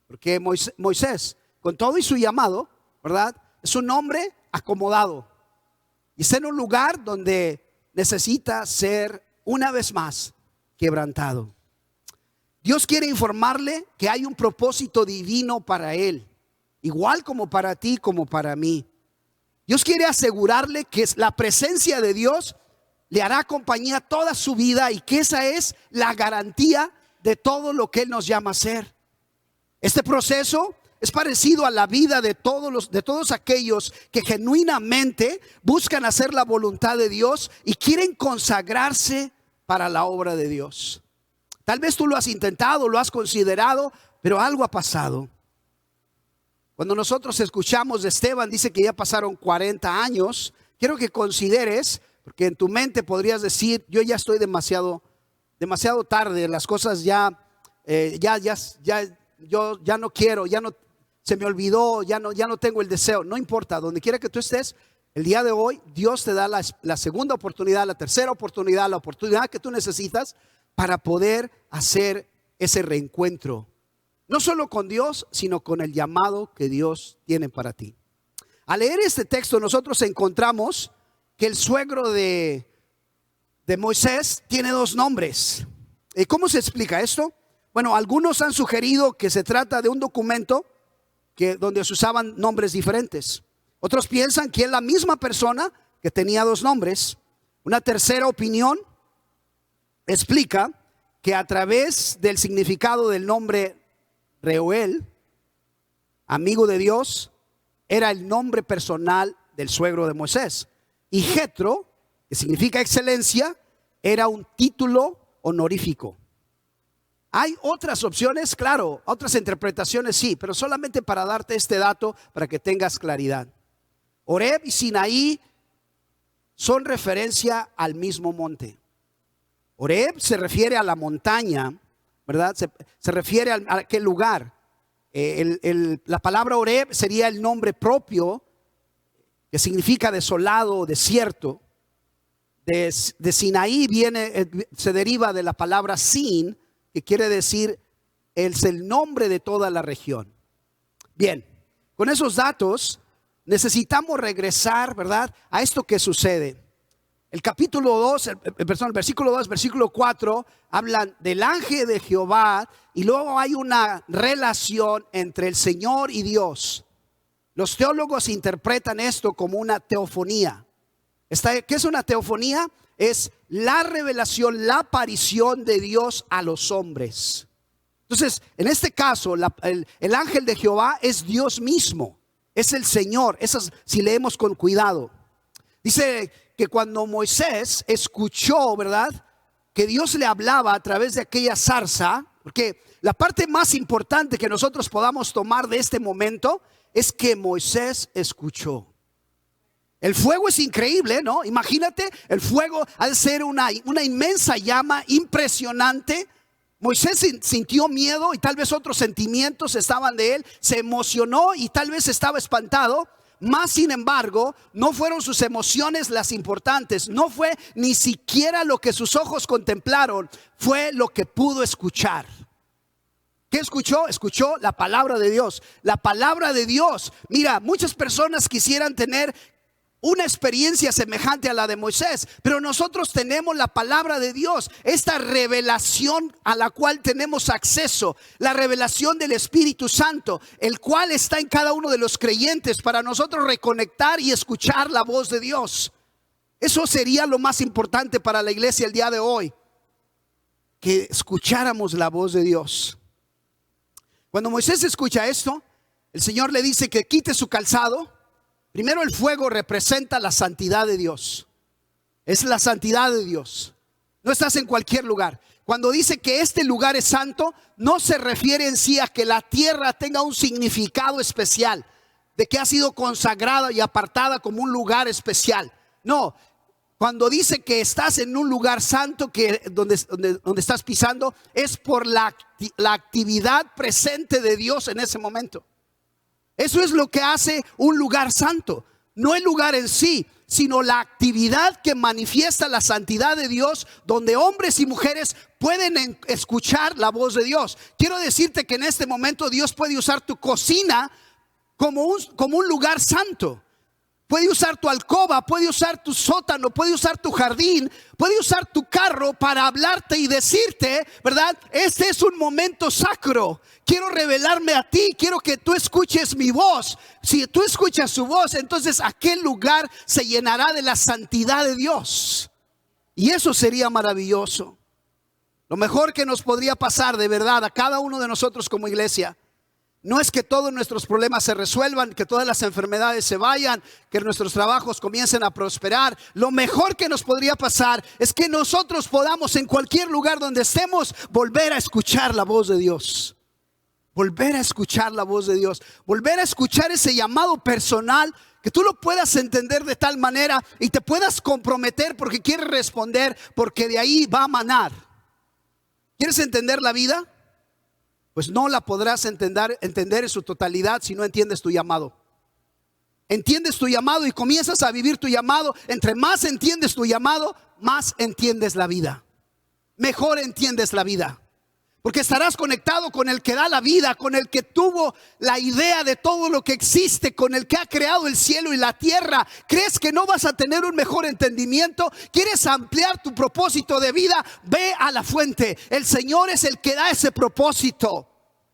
Porque Moisés, con todo y su llamado, ¿verdad?, es un hombre acomodado y está en un lugar donde necesita ser una vez más quebrantado. Dios quiere informarle que hay un propósito divino para él, igual como para ti, como para mí. Dios quiere asegurarle que la presencia de Dios le hará compañía toda su vida y que esa es la garantía de todo lo que Él nos llama a hacer. Este proceso es parecido a la vida de todos aquellos que genuinamente buscan hacer la voluntad de Dios y quieren consagrarse para la obra de Dios. Tal vez tú lo has intentado, lo has considerado, pero algo ha pasado. Cuando nosotros escuchamos de Esteban, dice que ya pasaron 40 años. Quiero que consideres, porque en tu mente podrías decir, yo ya estoy demasiado tarde, las cosas yo ya no quiero, se me olvidó, ya no tengo el deseo. No importa, donde quiera que tú estés, el día de hoy Dios te da la segunda oportunidad, la tercera oportunidad, la oportunidad que tú necesitas para poder hacer ese reencuentro. No solo con Dios, sino con el llamado que Dios tiene para ti. Al leer este texto nosotros encontramos que el suegro de Moisés tiene dos nombres. ¿Cómo se explica esto? Bueno, algunos han sugerido que se trata de un documento donde se usaban nombres diferentes. Otros piensan que es la misma persona que tenía dos nombres. Una tercera opinión explica que a través del significado del nombre Reuel, amigo de Dios, era el nombre personal del suegro de Moisés. Y Jetro, que significa excelencia, era un título honorífico. Hay otras opciones, claro, otras interpretaciones sí, pero solamente para darte este dato para que tengas claridad. Horeb y Sinaí son referencia al mismo monte. Horeb se refiere a la montaña, ¿verdad? Se refiere a aquel lugar. La palabra Horeb sería el nombre propio, que significa desolado o desierto. De Sinaí se deriva de la palabra Sin, que quiere decir es el nombre de toda la región. Bien, con esos datos necesitamos regresar, ¿verdad?, a esto que sucede. El capítulo 2, el versículo 2, versículo 4 hablan del ángel de Jehová y luego hay una relación entre el Señor y Dios. Los teólogos interpretan esto como una teofonía. ¿Qué es una teofonía? Es la revelación, la aparición de Dios a los hombres. Entonces, en este caso, el ángel de Jehová es Dios mismo, es el Señor. Eso es, si leemos con cuidado. Dice que cuando Moisés escuchó, ¿verdad?, que Dios le hablaba a través de aquella zarza, porque la parte más importante que nosotros podamos tomar de este momento es que Moisés escuchó. El fuego es increíble, ¿no? Imagínate, el fuego al ser una inmensa llama impresionante. Moisés sintió miedo y tal vez otros sentimientos estaban de él. Se emocionó y tal vez estaba espantado. Más sin embargo, no fueron sus emociones las importantes. No fue ni siquiera lo que sus ojos contemplaron. Fue lo que pudo escuchar. ¿Qué escuchó? Escuchó la palabra de Dios. La palabra de Dios. Mira, muchas personas quisieran tener una experiencia semejante a la de Moisés, pero nosotros tenemos la palabra de Dios, esta revelación a la cual tenemos acceso, la revelación del Espíritu Santo, el cual está en cada uno de los creyentes para nosotros reconectar y escuchar la voz de Dios. Eso sería lo más importante para la iglesia el día de hoy, que escucháramos la voz de Dios. Cuando Moisés escucha esto, el Señor le dice que quite su calzado. Primero, el fuego representa la santidad de Dios. Es la santidad de Dios. No estás en cualquier lugar. Cuando dice que este lugar es santo, no se refiere en sí a que la tierra tenga un significado especial, de que ha sido consagrada y apartada como un lugar especial. No, cuando dice que estás en un lugar santo, que donde estás pisando, es por la actividad presente de Dios en ese momento. Eso es lo que hace un lugar santo. No el lugar en sí, sino la actividad que manifiesta la santidad de Dios, donde hombres y mujeres pueden escuchar la voz de Dios. Quiero decirte que en este momento Dios puede usar tu cocina como un lugar santo. Puede usar tu alcoba, puede usar tu sótano, puede usar tu jardín, puede usar tu carro para hablarte y decirte, ¿verdad? Este es un momento sacro. Quiero revelarme a ti, quiero que tú escuches mi voz. Si tú escuchas su voz, entonces aquel lugar se llenará de la santidad de Dios. Y eso sería maravilloso. Lo mejor que nos podría pasar de verdad a cada uno de nosotros como iglesia, no es que todos nuestros problemas se resuelvan, que todas las enfermedades se vayan, que nuestros trabajos comiencen a prosperar. Lo mejor que nos podría pasar es que nosotros podamos en cualquier lugar donde estemos volver a escuchar la voz de Dios. Volver a escuchar la voz de Dios. Volver a escuchar ese llamado personal, que tú lo puedas entender de tal manera y te puedas comprometer porque quieres responder, porque de ahí va a manar. ¿Quieres entender la vida? Pues no la podrás entender en su totalidad si no entiendes tu llamado. Entiendes tu llamado y comienzas a vivir tu llamado. Entre más entiendes tu llamado, más entiendes la vida. Mejor entiendes la vida. Porque estarás conectado con el que da la vida, con el que tuvo la idea de todo lo que existe, con el que ha creado el cielo y la tierra. ¿Crees que no vas a tener un mejor entendimiento? ¿Quieres ampliar tu propósito de vida? Ve a la fuente. El Señor es el que da ese propósito.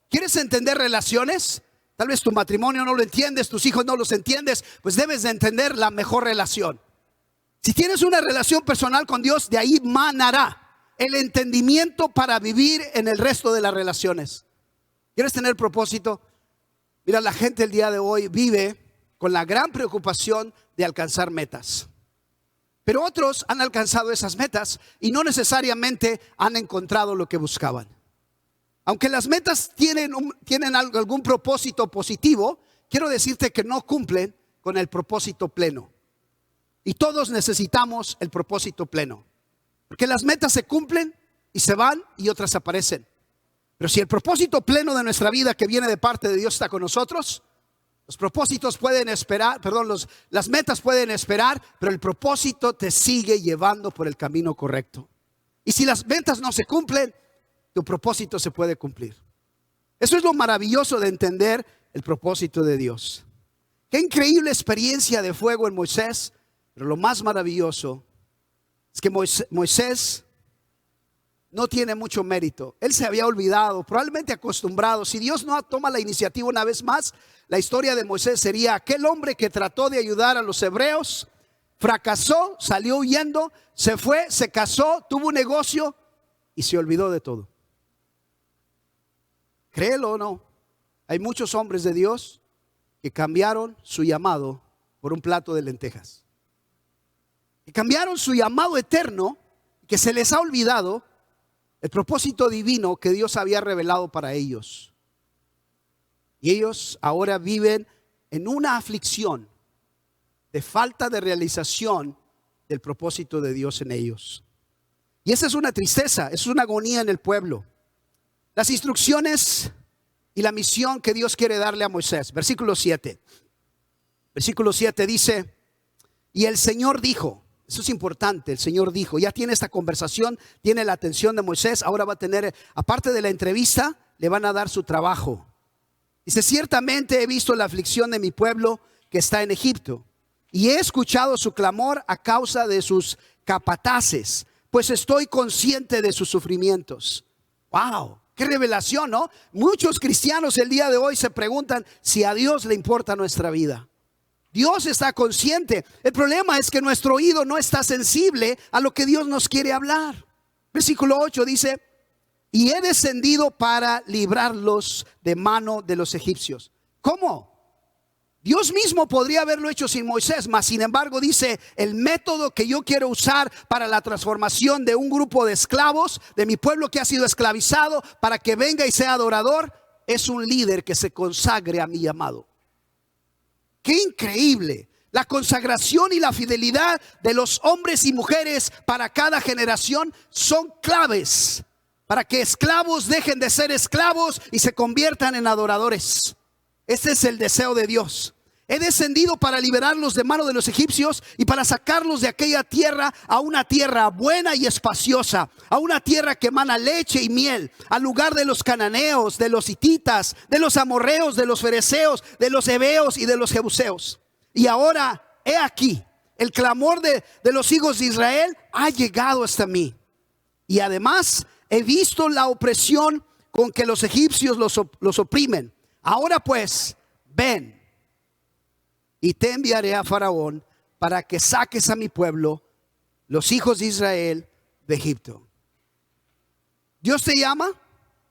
¿Quieres entender relaciones? Tal vez tu matrimonio no lo entiendes, tus hijos no los entiendes, pues debes de entender la mejor relación. Si tienes una relación personal con Dios, de ahí manará el entendimiento para vivir en el resto de las relaciones. ¿Quieres tener propósito? Mira, la gente el día de hoy vive con la gran preocupación de alcanzar metas. Pero otros han alcanzado esas metas y no necesariamente han encontrado lo que buscaban. Aunque las metas tienen algún propósito positivo, quiero decirte que no cumplen con el propósito pleno. Y todos necesitamos el propósito pleno. Porque las metas se cumplen y se van y otras aparecen. Pero si el propósito pleno de nuestra vida que viene de parte de Dios está con nosotros, los propósitos pueden esperar, las metas pueden esperar, pero el propósito te sigue llevando por el camino correcto. Y si las metas no se cumplen, tu propósito se puede cumplir. Eso es lo maravilloso de entender el propósito de Dios. Qué increíble experiencia de fuego en Moisés, pero lo más maravilloso es que Moisés no tiene mucho mérito. Él se había olvidado, probablemente acostumbrado. Si Dios no toma la iniciativa una vez más, la historia de Moisés sería aquel hombre que trató de ayudar a los hebreos, fracasó, salió huyendo, se fue, se casó, tuvo un negocio y se olvidó de todo. Créelo o no, hay muchos hombres de Dios que cambiaron su llamado por un plato de lentejas. Que cambiaron su llamado eterno, que se les ha olvidado el propósito divino que Dios había revelado para ellos. Y ellos ahora viven en una aflicción de falta de realización del propósito de Dios en ellos. Y esa es una tristeza, es una agonía en el pueblo. Las instrucciones y la misión que Dios quiere darle a Moisés. Versículo 7. Versículo 7 dice: y el Señor dijo. Eso es importante, el Señor dijo. Ya tiene esta conversación, tiene la atención de Moisés. Ahora va a tener, aparte de la entrevista, le van a dar su trabajo. Dice: ciertamente he visto la aflicción de mi pueblo que está en Egipto, y he escuchado su clamor a causa de sus capataces, pues estoy consciente de sus sufrimientos. Wow, qué revelación, ¿no? Muchos cristianos el día de hoy se preguntan si a Dios le importa nuestra vida. Dios está consciente. El problema es que nuestro oído no está sensible a lo que Dios nos quiere hablar. Versículo 8 dice: y he descendido para librarlos de mano de los egipcios. ¿Cómo? Dios mismo podría haberlo hecho sin Moisés, mas sin embargo dice, el método que yo quiero usar para la transformación de un grupo de esclavos, de mi pueblo que ha sido esclavizado, para que venga y sea adorador, es un líder que se consagre a mi llamado. ¡Qué increíble! La consagración y la fidelidad de los hombres y mujeres para cada generación son claves para que esclavos dejen de ser esclavos y se conviertan en adoradores. Este es el deseo de Dios. He descendido para liberarlos de mano de los egipcios y para sacarlos de aquella tierra a una tierra buena y espaciosa, a una tierra que emana leche y miel, al lugar de los cananeos, de los hititas, de los amorreos, de los fereceos, de los heveos y de los jebuseos. Y ahora, he aquí, el clamor de los hijos de Israel ha llegado hasta mí. Y además he visto la opresión con que los egipcios los oprimen. Ahora pues, ven. Y te enviaré a Faraón para que saques a mi pueblo, los hijos de Israel, de Egipto. Dios te llama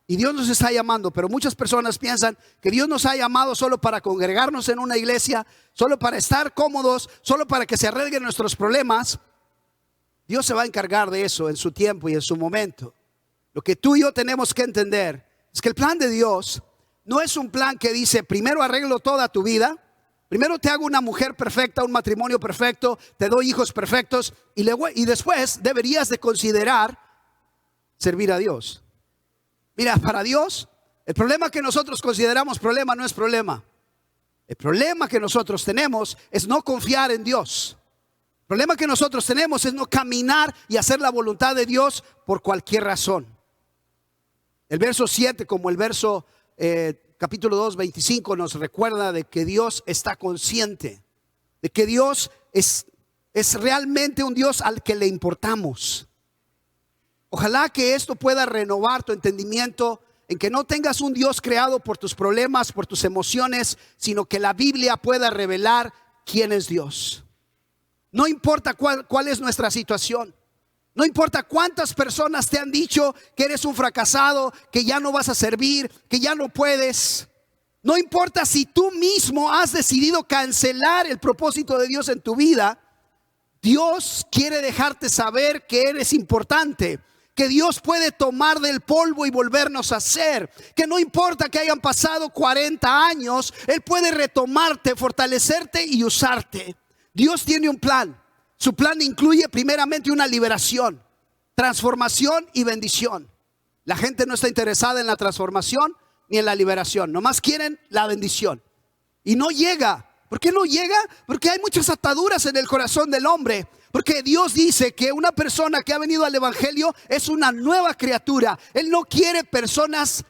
y Dios nos está llamando, pero muchas personas piensan que Dios nos ha llamado solo para congregarnos en una iglesia, solo para estar cómodos, solo para que se arreglen nuestros problemas. Dios se va a encargar de eso en su tiempo y en su momento. Lo que tú y yo tenemos que entender es que el plan de Dios no es un plan que dice, primero arreglo toda tu vida, primero te hago una mujer perfecta, un matrimonio perfecto, te doy hijos perfectos y después deberías de considerar servir a Dios. Mira, para Dios, el problema que nosotros consideramos problema no es problema. El problema que nosotros tenemos es no confiar en Dios. El problema que nosotros tenemos es no caminar y hacer la voluntad de Dios por cualquier razón. El verso 7 como el verso capítulo 2, 25 nos recuerda de que Dios está consciente, de que Dios es realmente un Dios al que le importamos. Ojalá que esto pueda renovar tu entendimiento en que no tengas un Dios creado por tus problemas, por tus emociones, sino que la Biblia pueda revelar quién es Dios. No importa cuál es nuestra situación. No importa cuántas personas te han dicho que eres un fracasado, que ya no vas a servir, que ya no puedes. No importa si tú mismo has decidido cancelar el propósito de Dios en tu vida. Dios quiere dejarte saber que eres importante, que Dios puede tomar del polvo y volvernos a hacer, que no importa que hayan pasado 40 años, Él puede retomarte, fortalecerte y usarte. Dios tiene un plan. Su plan incluye primeramente una liberación, transformación y bendición. La gente no está interesada en la transformación ni en la liberación, nomás quieren la bendición. Y no llega. ¿Por qué no llega? Porque hay muchas ataduras en el corazón del hombre. Porque Dios dice que una persona que ha venido al evangelio es una nueva criatura. Él no quiere personas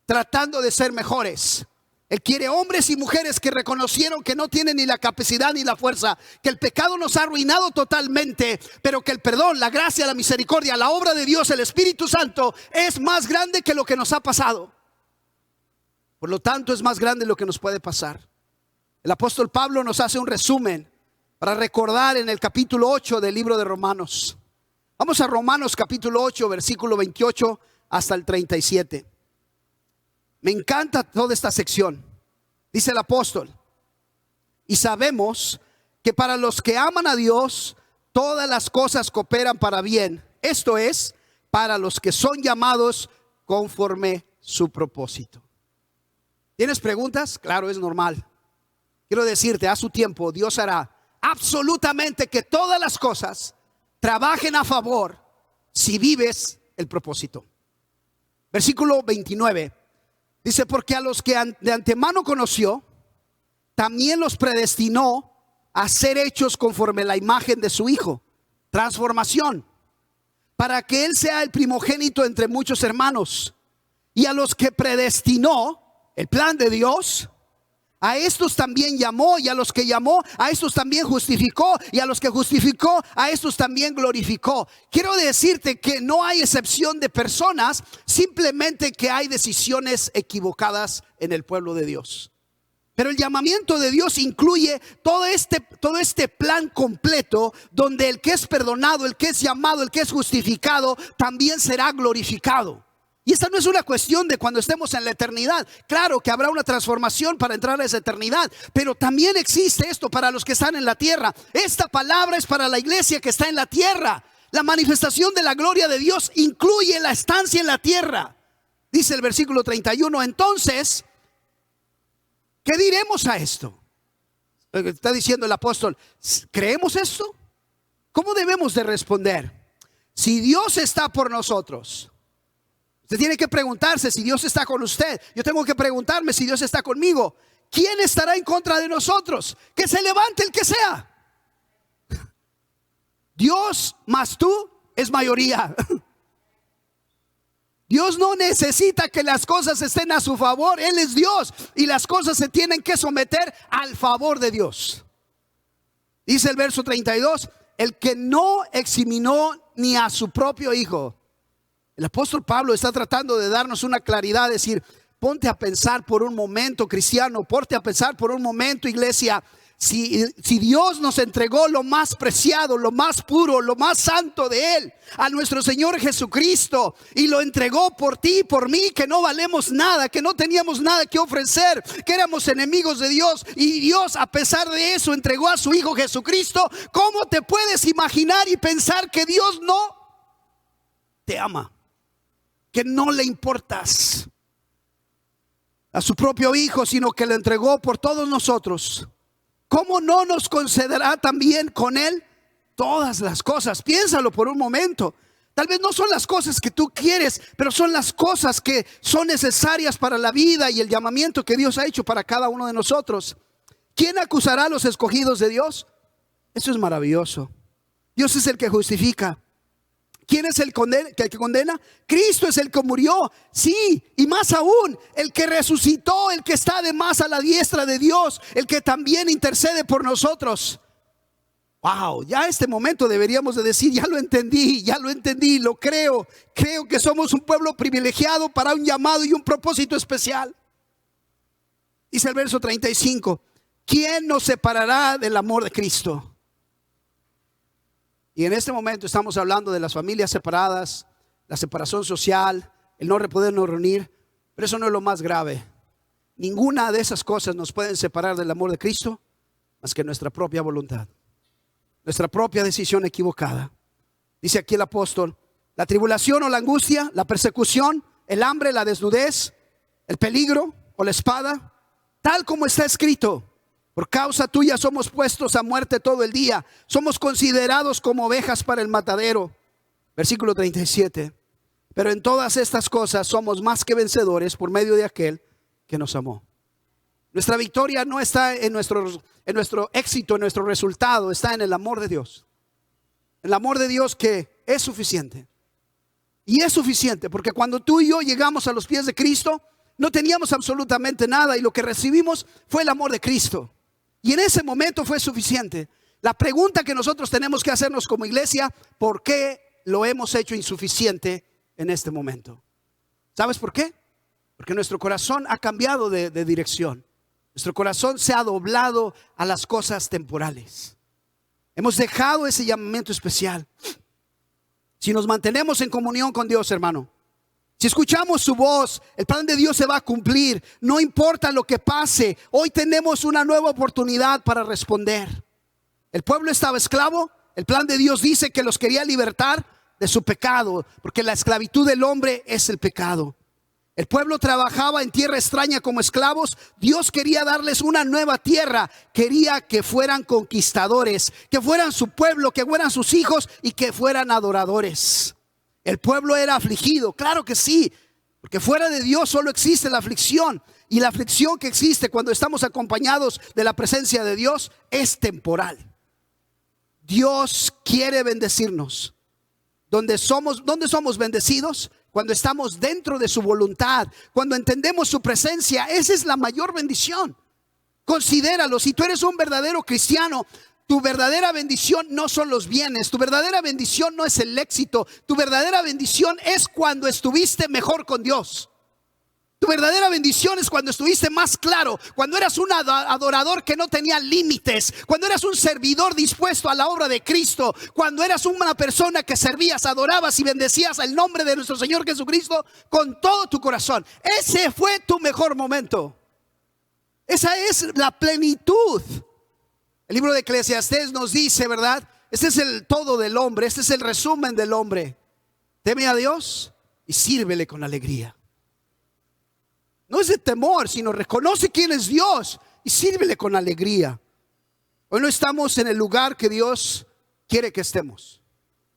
tratando de ser mejores. Él quiere hombres y mujeres que reconocieron que no tienen ni la capacidad ni la fuerza, que el pecado nos ha arruinado totalmente, pero que el perdón, la gracia, la misericordia, la obra de Dios, el Espíritu Santo es más grande que lo que nos ha pasado. Por lo tanto, es más grande lo que nos puede pasar. El apóstol Pablo nos hace un resumen para recordar en el capítulo 8 del libro de Romanos. Vamos a Romanos capítulo 8, versículo 28 hasta el 37. Me encanta toda esta sección. Dice el apóstol: y sabemos que para los que aman a Dios, todas las cosas cooperan para bien. Esto es, para los que son llamados conforme su propósito. ¿Tienes preguntas? Claro, es normal. Quiero decirte, a su tiempo Dios hará absolutamente que todas las cosas trabajen a favor si vives el propósito. Versículo 29 dice: porque a los que de antemano conoció, también los predestinó a ser hechos conforme la imagen de su Hijo. Transformación, para que Él sea el primogénito entre muchos hermanos. Y a los que predestinó, el plan de Dios, a estos también llamó, y a los que llamó, a estos también justificó, y a los que justificó, a estos también glorificó. Quiero decirte que no hay excepción de personas, simplemente que hay decisiones equivocadas en el pueblo de Dios. Pero el llamamiento de Dios incluye todo este plan completo, donde el que es perdonado, el que es llamado, el que es justificado, también será glorificado. Y esta no es una cuestión de cuando estemos en la eternidad. Claro que habrá una transformación para entrar a esa eternidad, pero también existe esto para los que están en la tierra. Esta palabra es para la iglesia que está en la tierra. La manifestación de la gloria de Dios incluye la estancia en la tierra. Dice el versículo 31, entonces, ¿qué diremos a esto? Está diciendo el apóstol, ¿creemos esto? ¿Cómo debemos de responder? Si Dios está por nosotros, usted tiene que preguntarse si Dios está con usted. Yo tengo que preguntarme si Dios está conmigo. ¿Quién estará en contra de nosotros? Que se levante el que sea. Dios más tú es mayoría. Dios no necesita que las cosas estén a su favor. Él es Dios y las cosas se tienen que someter al favor de Dios. Dice el verso 32, el que no examinó ni a su propio hijo. El apóstol Pablo está tratando de darnos una claridad, decir, ponte a pensar por un momento, cristiano, ponte a pensar por un momento, iglesia. Si Dios nos entregó lo más preciado, lo más puro, lo más santo de Él, a nuestro Señor Jesucristo, y lo entregó por ti y por mí, que no valemos nada, que no teníamos nada que ofrecer, que éramos enemigos de Dios, y Dios a pesar de eso entregó a su Hijo Jesucristo, ¿cómo te puedes imaginar y pensar que Dios no te ama? Que no le importas a su propio Hijo, sino que lo entregó por todos nosotros. ¿Cómo no nos concederá también con Él todas las cosas? Piénsalo por un momento. Tal vez no son las cosas que tú quieres, pero son las cosas que son necesarias para la vida y el llamamiento que Dios ha hecho para cada uno de nosotros. ¿Quién acusará a los escogidos de Dios? Eso es maravilloso. Dios es el que justifica. ¿Quién es el que condena? Cristo es el que murió, sí, y más aún, el que resucitó, el que está además a la diestra de Dios, el que también intercede por nosotros. Wow, ya a este momento deberíamos de decir, ya lo entendí, lo creo. Creo que somos un pueblo privilegiado para un llamado y un propósito especial. Dice el verso 35, ¿quién nos separará del amor de Cristo? Y en este momento estamos hablando de las familias separadas, la separación social, el no podernos reunir, pero eso no es lo más grave. Ninguna de esas cosas nos pueden separar del amor de Cristo más que nuestra propia voluntad, nuestra propia decisión equivocada. Dice aquí el apóstol, la tribulación o la angustia, la persecución, el hambre, la desnudez, el peligro o la espada, tal como está escrito. Por causa tuya somos puestos a muerte todo el día. Somos considerados como ovejas para el matadero. Versículo 37. Pero en todas estas cosas somos más que vencedores por medio de aquel que nos amó. Nuestra victoria no está en nuestro éxito, en nuestro resultado. Está en el amor de Dios. El amor de Dios que es suficiente. Y es suficiente porque cuando tú y yo llegamos a los pies de Cristo, no teníamos absolutamente nada y lo que recibimos fue el amor de Cristo. Y en ese momento fue suficiente. La pregunta que nosotros tenemos que hacernos como iglesia, ¿por qué lo hemos hecho insuficiente en este momento? ¿Sabes por qué? Porque nuestro corazón ha cambiado de dirección. Nuestro corazón se ha doblado a las cosas temporales. Hemos dejado ese llamamiento especial. Si nos mantenemos en comunión con Dios, hermano, si escuchamos su voz, el plan de Dios se va a cumplir. No importa lo que pase. Hoy tenemos una nueva oportunidad para responder. El pueblo estaba esclavo. El plan de Dios dice que los quería libertar de su pecado, porque la esclavitud del hombre es el pecado. El pueblo trabajaba en tierra extraña como esclavos. Dios quería darles una nueva tierra. Quería que fueran conquistadores, que fueran su pueblo, que fueran sus hijos y que fueran adoradores. El pueblo era afligido, claro que sí, porque fuera de Dios solo existe la aflicción. Y la aflicción que existe cuando estamos acompañados de la presencia de Dios es temporal. Dios quiere bendecirnos. ¿Dónde somos bendecidos? Cuando estamos dentro de su voluntad, cuando entendemos su presencia. Esa es la mayor bendición. Considéralo, si tú eres un verdadero cristiano, tu verdadera bendición no son los bienes, tu verdadera bendición no es el éxito, tu verdadera bendición es cuando estuviste mejor con Dios. Tu verdadera bendición es cuando estuviste más claro, cuando eras un adorador que no tenía límites, cuando eras un servidor dispuesto a la obra de Cristo, cuando eras una persona que servías, adorabas y bendecías el nombre de nuestro Señor Jesucristo con todo tu corazón. Ese fue tu mejor momento. Esa es la plenitud. El libro de Eclesiastés nos dice, ¿verdad? Este es el todo del hombre, este es el resumen del hombre. Teme a Dios y sírvele con alegría. No es de temor, sino reconoce quién es Dios y sírvele con alegría. Hoy no estamos en el lugar que Dios quiere que estemos,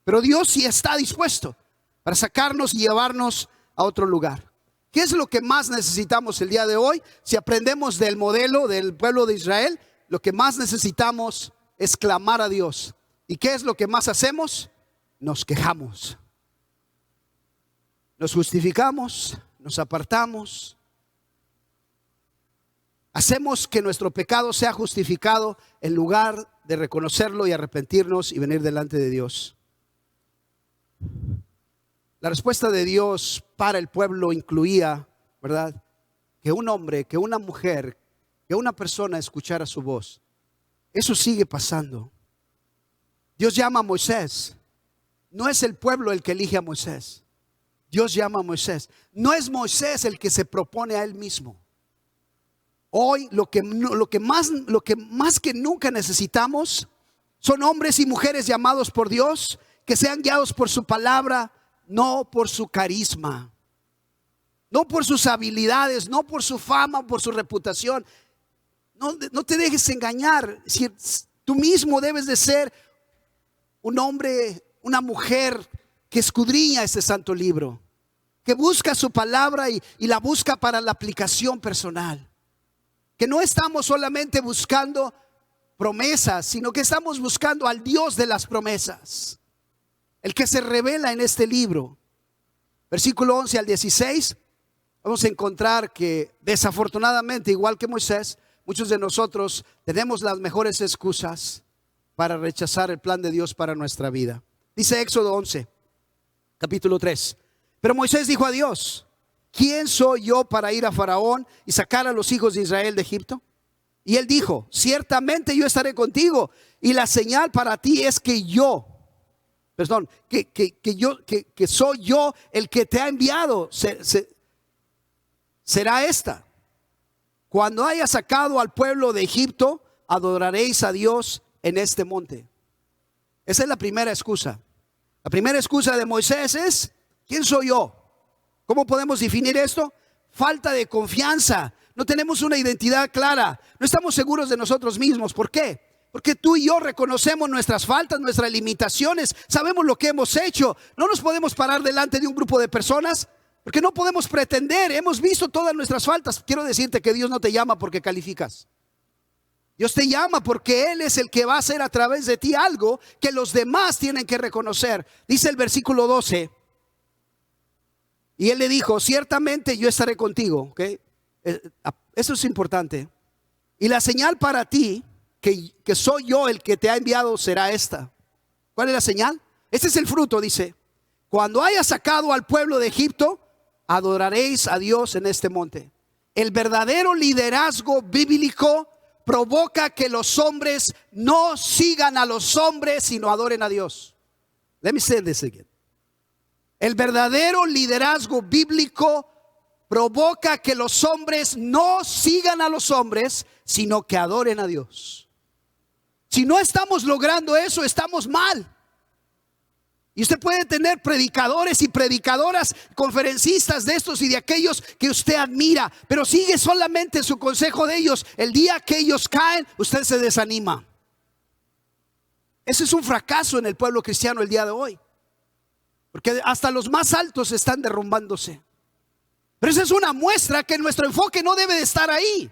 pero Dios sí está dispuesto para sacarnos y llevarnos a otro lugar. ¿Qué es lo que más necesitamos el día de hoy? Si aprendemos del modelo del pueblo de Israel, lo que más necesitamos es clamar a Dios. ¿Y qué es lo que más hacemos? Nos quejamos, nos justificamos, nos apartamos. Hacemos que nuestro pecado sea justificado en lugar de reconocerlo y arrepentirnos y venir delante de Dios. La respuesta de Dios para el pueblo incluía, ¿verdad?, que un hombre, que una mujer, que una persona escuchara su voz. Eso sigue pasando. Dios llama a Moisés. No es el pueblo el que elige a Moisés. Dios llama a Moisés. No es Moisés el que se propone a él mismo. Hoy lo que más que nunca necesitamos son hombres y mujeres llamados por Dios, que sean guiados por su palabra, no por su carisma, no por sus habilidades, no por su fama, por su reputación. No te dejes engañar. Si tú mismo debes de ser un hombre, una mujer que escudriña este santo libro, que busca su palabra y la busca para la aplicación personal. Que no estamos solamente buscando promesas, sino que estamos buscando al Dios de las promesas, el que se revela en este libro. Versículo 11 al 16, vamos a encontrar que desafortunadamente, igual que Moisés, muchos de nosotros tenemos las mejores excusas para rechazar el plan de Dios para nuestra vida. Dice Éxodo 11, capítulo 3. Pero Moisés dijo a Dios: ¿quién soy yo para ir a Faraón y sacar a los hijos de Israel de Egipto? Y él dijo: ciertamente yo estaré contigo, y la señal para ti es que soy yo el que te ha enviado. Será esta: cuando haya sacado al pueblo de Egipto, adoraréis a Dios en este monte. Esa es la primera excusa. La primera excusa de Moisés es: ¿quién soy yo? ¿Cómo podemos definir esto? Falta de confianza. No tenemos una identidad clara. No estamos seguros de nosotros mismos. ¿Por qué? Porque tú y yo reconocemos nuestras faltas, nuestras limitaciones. Sabemos lo que hemos hecho. No nos podemos parar delante de un grupo de personas porque no podemos pretender. Hemos visto todas nuestras faltas. Quiero decirte que Dios no te llama porque calificas. Dios te llama porque Él es el que va a hacer a través de ti algo que los demás tienen que reconocer. Dice el versículo 12. Y él le dijo: ciertamente yo estaré contigo. ¿Okay? Eso es importante. Y la señal para ti, que soy yo el que te ha enviado, será esta. ¿Cuál es la señal? Este es el fruto, dice: cuando hayas sacado al pueblo de Egipto, adoraréis a Dios en este monte. El verdadero liderazgo bíblico provoca que los hombres no sigan a los hombres, sino adoren a Dios. Let me say this again. El verdadero liderazgo bíblico provoca que los hombres no sigan a los hombres, sino que adoren a Dios. Si no estamos logrando eso, estamos mal. Y usted puede tener predicadores y predicadoras, conferencistas de estos y de aquellos que usted admira, pero sigue solamente su consejo de ellos. El día que ellos caen, usted se desanima. Ese es un fracaso en el pueblo cristiano el día de hoy. Porque hasta los más altos están derrumbándose. Pero esa es una muestra que nuestro enfoque no debe de estar ahí.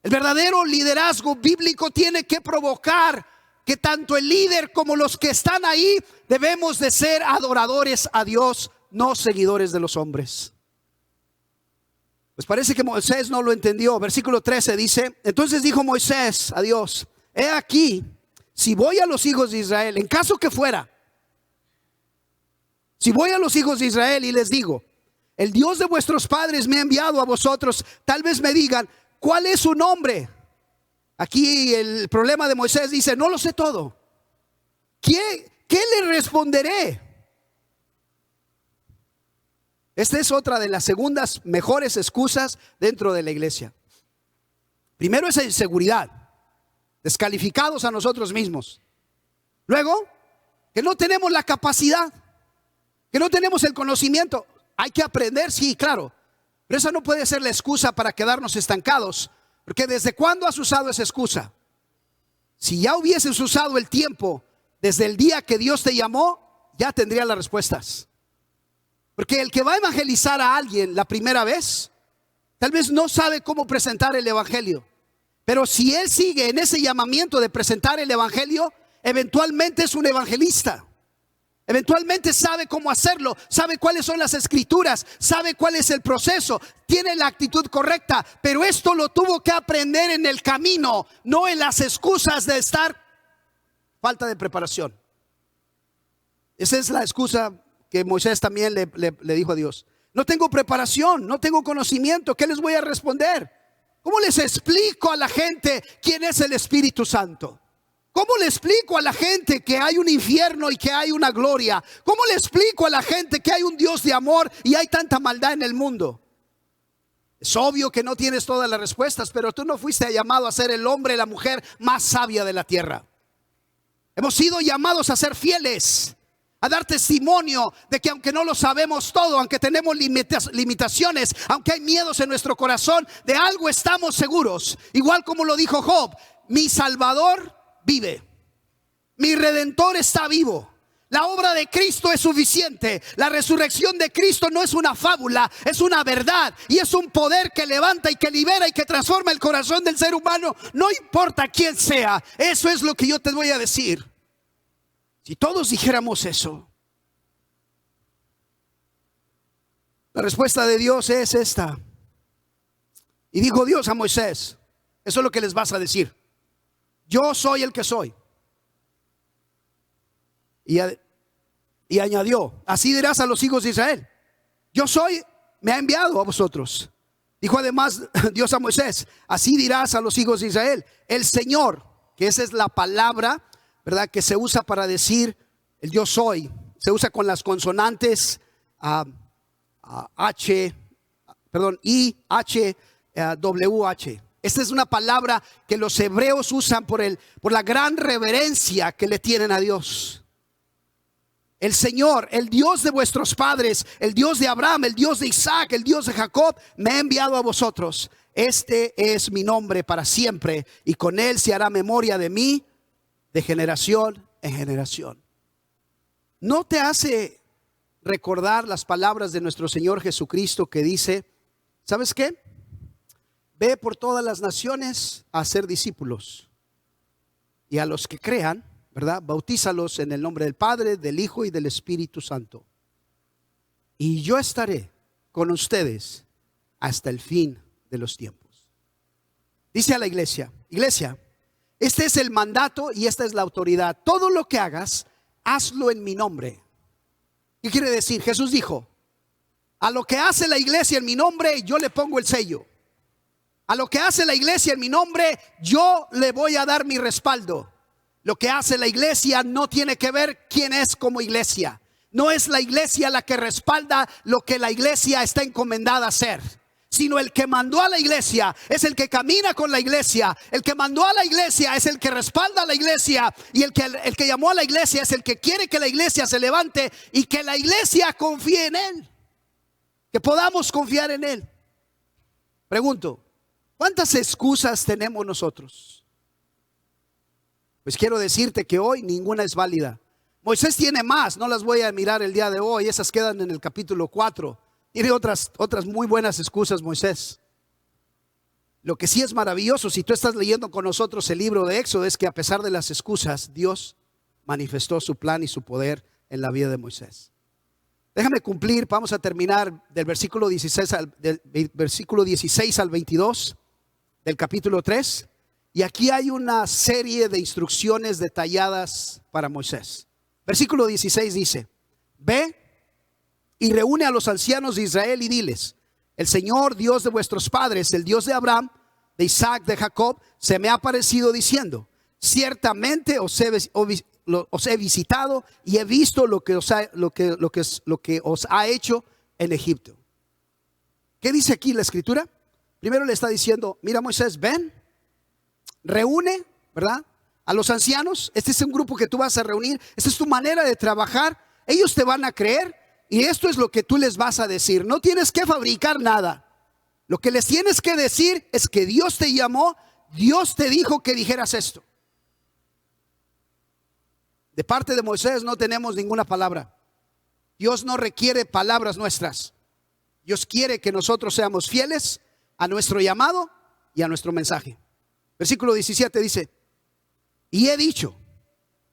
El verdadero liderazgo bíblico tiene que provocar que tanto el líder como los que están ahí debemos de ser adoradores a Dios, no seguidores de los hombres. Pues parece que Moisés no lo entendió. Versículo 13 dice: entonces dijo Moisés a Dios: he aquí, si voy a los hijos de Israel, en caso que fuera, si voy a los hijos de Israel y les digo: el Dios de vuestros padres me ha enviado a vosotros. Tal vez me digan, ¿cuál es su nombre? Aquí el problema de Moisés dice, no lo sé todo. ¿Qué le responderé? Esta es otra de las segundas mejores excusas dentro de la iglesia. Primero es inseguridad, descalificados a nosotros mismos. Luego, que no tenemos la capacidad, que no tenemos el conocimiento. Hay que aprender, sí, claro, pero esa no puede ser la excusa para quedarnos estancados. Porque ¿desde cuándo has usado esa excusa? Si ya hubieses usado el tiempo desde el día que Dios te llamó, ya tendría las respuestas. Porque el que va a evangelizar a alguien la primera vez, tal vez no sabe cómo presentar el evangelio. Pero si él sigue en ese llamamiento de presentar el evangelio, eventualmente es un evangelista. Eventualmente sabe cómo hacerlo, sabe cuáles son las escrituras, sabe cuál es el proceso, tiene la actitud correcta. Pero esto lo tuvo que aprender en el camino, no en las excusas de estar falta de preparación. Esa es la excusa que Moisés también le dijo a Dios. No tengo preparación, no tengo conocimiento, ¿qué les voy a responder? ¿Cómo les explico a la gente quién es el Espíritu Santo? ¿Cómo le explico a la gente que hay un infierno y que hay una gloria? ¿Cómo le explico a la gente que hay un Dios de amor y hay tanta maldad en el mundo? Es obvio que no tienes todas las respuestas, pero tú no fuiste llamado a ser el hombre y la mujer más sabia de la tierra. Hemos sido llamados a ser fieles, a dar testimonio de que aunque no lo sabemos todo, aunque tenemos limitaciones, aunque hay miedos en nuestro corazón, de algo estamos seguros. Igual como lo dijo Job, mi Salvador vive, mi Redentor está vivo. La obra de Cristo es suficiente. La resurrección de Cristo no es una fábula, es una verdad y es un poder que levanta y que libera y que transforma el corazón del ser humano. No importa quién sea, eso es lo que yo te voy a decir. Si todos dijéramos eso, la respuesta de Dios es esta. Y dijo Dios a Moisés, eso es lo que les vas a decir. Yo soy el que soy. Y añadió, así dirás a los hijos de Israel, yo soy, me ha enviado a vosotros. Dijo además Dios a Moisés, así dirás a los hijos de Israel, el Señor, que esa es la palabra, ¿verdad?, que se usa para decir el yo soy. Se usa con las consonantes I, H, W, H. Esta es una palabra que los hebreos usan por la gran reverencia que le tienen a Dios. El Señor, el Dios de vuestros padres, el Dios de Abraham, el Dios de Isaac, el Dios de Jacob, me ha enviado a vosotros. Este es mi nombre para siempre y con él se hará memoria de mí de generación en generación. ¿No te hace recordar las palabras de nuestro Señor Jesucristo que dice, ¿sabes qué? Ve por todas las naciones a hacer discípulos y a los que crean, ¿verdad?, bautízalos en el nombre del Padre, del Hijo y del Espíritu Santo. Y yo estaré con ustedes hasta el fin de los tiempos. Dice a la iglesia, este es el mandato y esta es la autoridad. Todo lo que hagas, hazlo en mi nombre. ¿Qué quiere decir? Jesús dijo, a lo que hace la iglesia en mi nombre, yo le pongo el sello. A lo que hace la iglesia en mi nombre, yo le voy a dar mi respaldo. Lo que hace la iglesia no tiene que ver quién es como iglesia. No es la iglesia la que respalda lo que la iglesia está encomendada a hacer, sino el que mandó a la iglesia es el que camina con la iglesia. El que mandó a la iglesia es el que respalda a la iglesia. Y el que llamó a la iglesia es el que quiere que la iglesia se levante y que la iglesia confíe en él, que podamos confiar en él. Pregunto, ¿cuántas excusas tenemos nosotros? Pues quiero decirte que hoy ninguna es válida. Moisés tiene más, no las voy a mirar el día de hoy, esas quedan en el capítulo 4. Tiene otras muy buenas excusas Moisés. Lo que sí es maravilloso, si tú estás leyendo con nosotros el libro de Éxodo, es que a pesar de las excusas, Dios manifestó su plan y su poder en la vida de Moisés. Déjame cumplir, vamos a terminar del versículo 16 al 22 del capítulo 3. Y aquí hay una serie de instrucciones detalladas para Moisés. Versículo 16 dice, ve, y reúne a los ancianos de Israel y diles: el Señor, Dios de vuestros padres, el Dios de Abraham, de Isaac, de Jacob, se me ha aparecido diciendo: ciertamente os he visitado y he visto lo que os ha hecho en Egipto. ¿Qué dice aquí la escritura? Primero le está diciendo: mira, Moisés, ven, reúne, ¿verdad?, a los ancianos. Este es un grupo que tú vas a reunir. Esta es tu manera de trabajar. Ellos te van a creer y esto es lo que tú les vas a decir. No tienes que fabricar nada. Lo que les tienes que decir es que Dios te llamó, Dios te dijo que dijeras esto. De parte de Moisés no tenemos ninguna palabra. Dios no requiere palabras nuestras. Dios quiere que nosotros seamos fieles a nuestro llamado y a nuestro mensaje. Versículo 17 dice: y he dicho: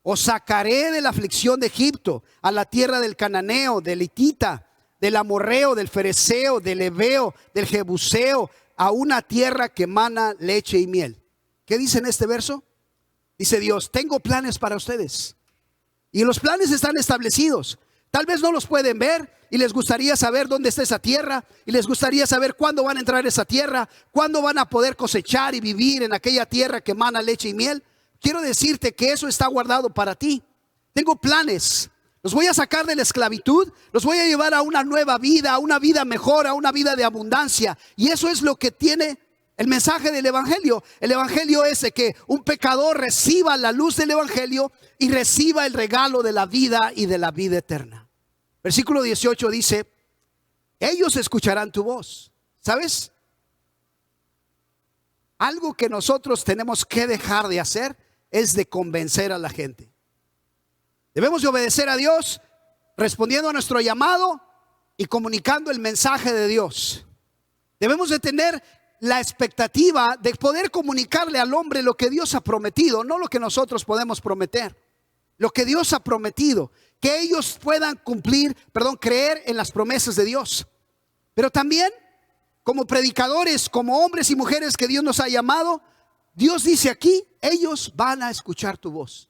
os sacaré de la aflicción de Egipto, a la tierra del cananeo, del hitita, del amorreo, del fereceo, del heveo, del jebuseo, a una tierra que mana leche y miel. ¿Qué dice en este verso? Dice Dios: tengo planes para ustedes. Y los planes están establecidos. Tal vez no los pueden ver y les gustaría saber dónde está esa tierra, y les gustaría saber cuándo van a entrar a esa tierra, cuándo van a poder cosechar y vivir en aquella tierra que mana leche y miel. Quiero decirte que eso está guardado para ti. Tengo planes. Los voy a sacar de la esclavitud, los voy a llevar a una nueva vida, a una vida mejor, a una vida de abundancia. Y eso es lo que tiene el mensaje del evangelio. El evangelio es de que un pecador reciba la luz del evangelio y reciba el regalo de la vida y de la vida eterna. Versículo 18 dice: ellos escucharán tu voz. ¿Sabes? Algo que nosotros tenemos que dejar de hacer es de convencer a la gente. Debemos de obedecer a Dios, respondiendo a nuestro llamado y comunicando el mensaje de Dios. Debemos de tener la expectativa de poder comunicarle al hombre lo que Dios ha prometido, no lo que nosotros podemos prometer. Lo que Dios ha prometido, que ellos puedan creer en las promesas de Dios. Pero también, como predicadores, como hombres y mujeres que Dios nos ha llamado, Dios dice aquí: ellos van a escuchar tu voz.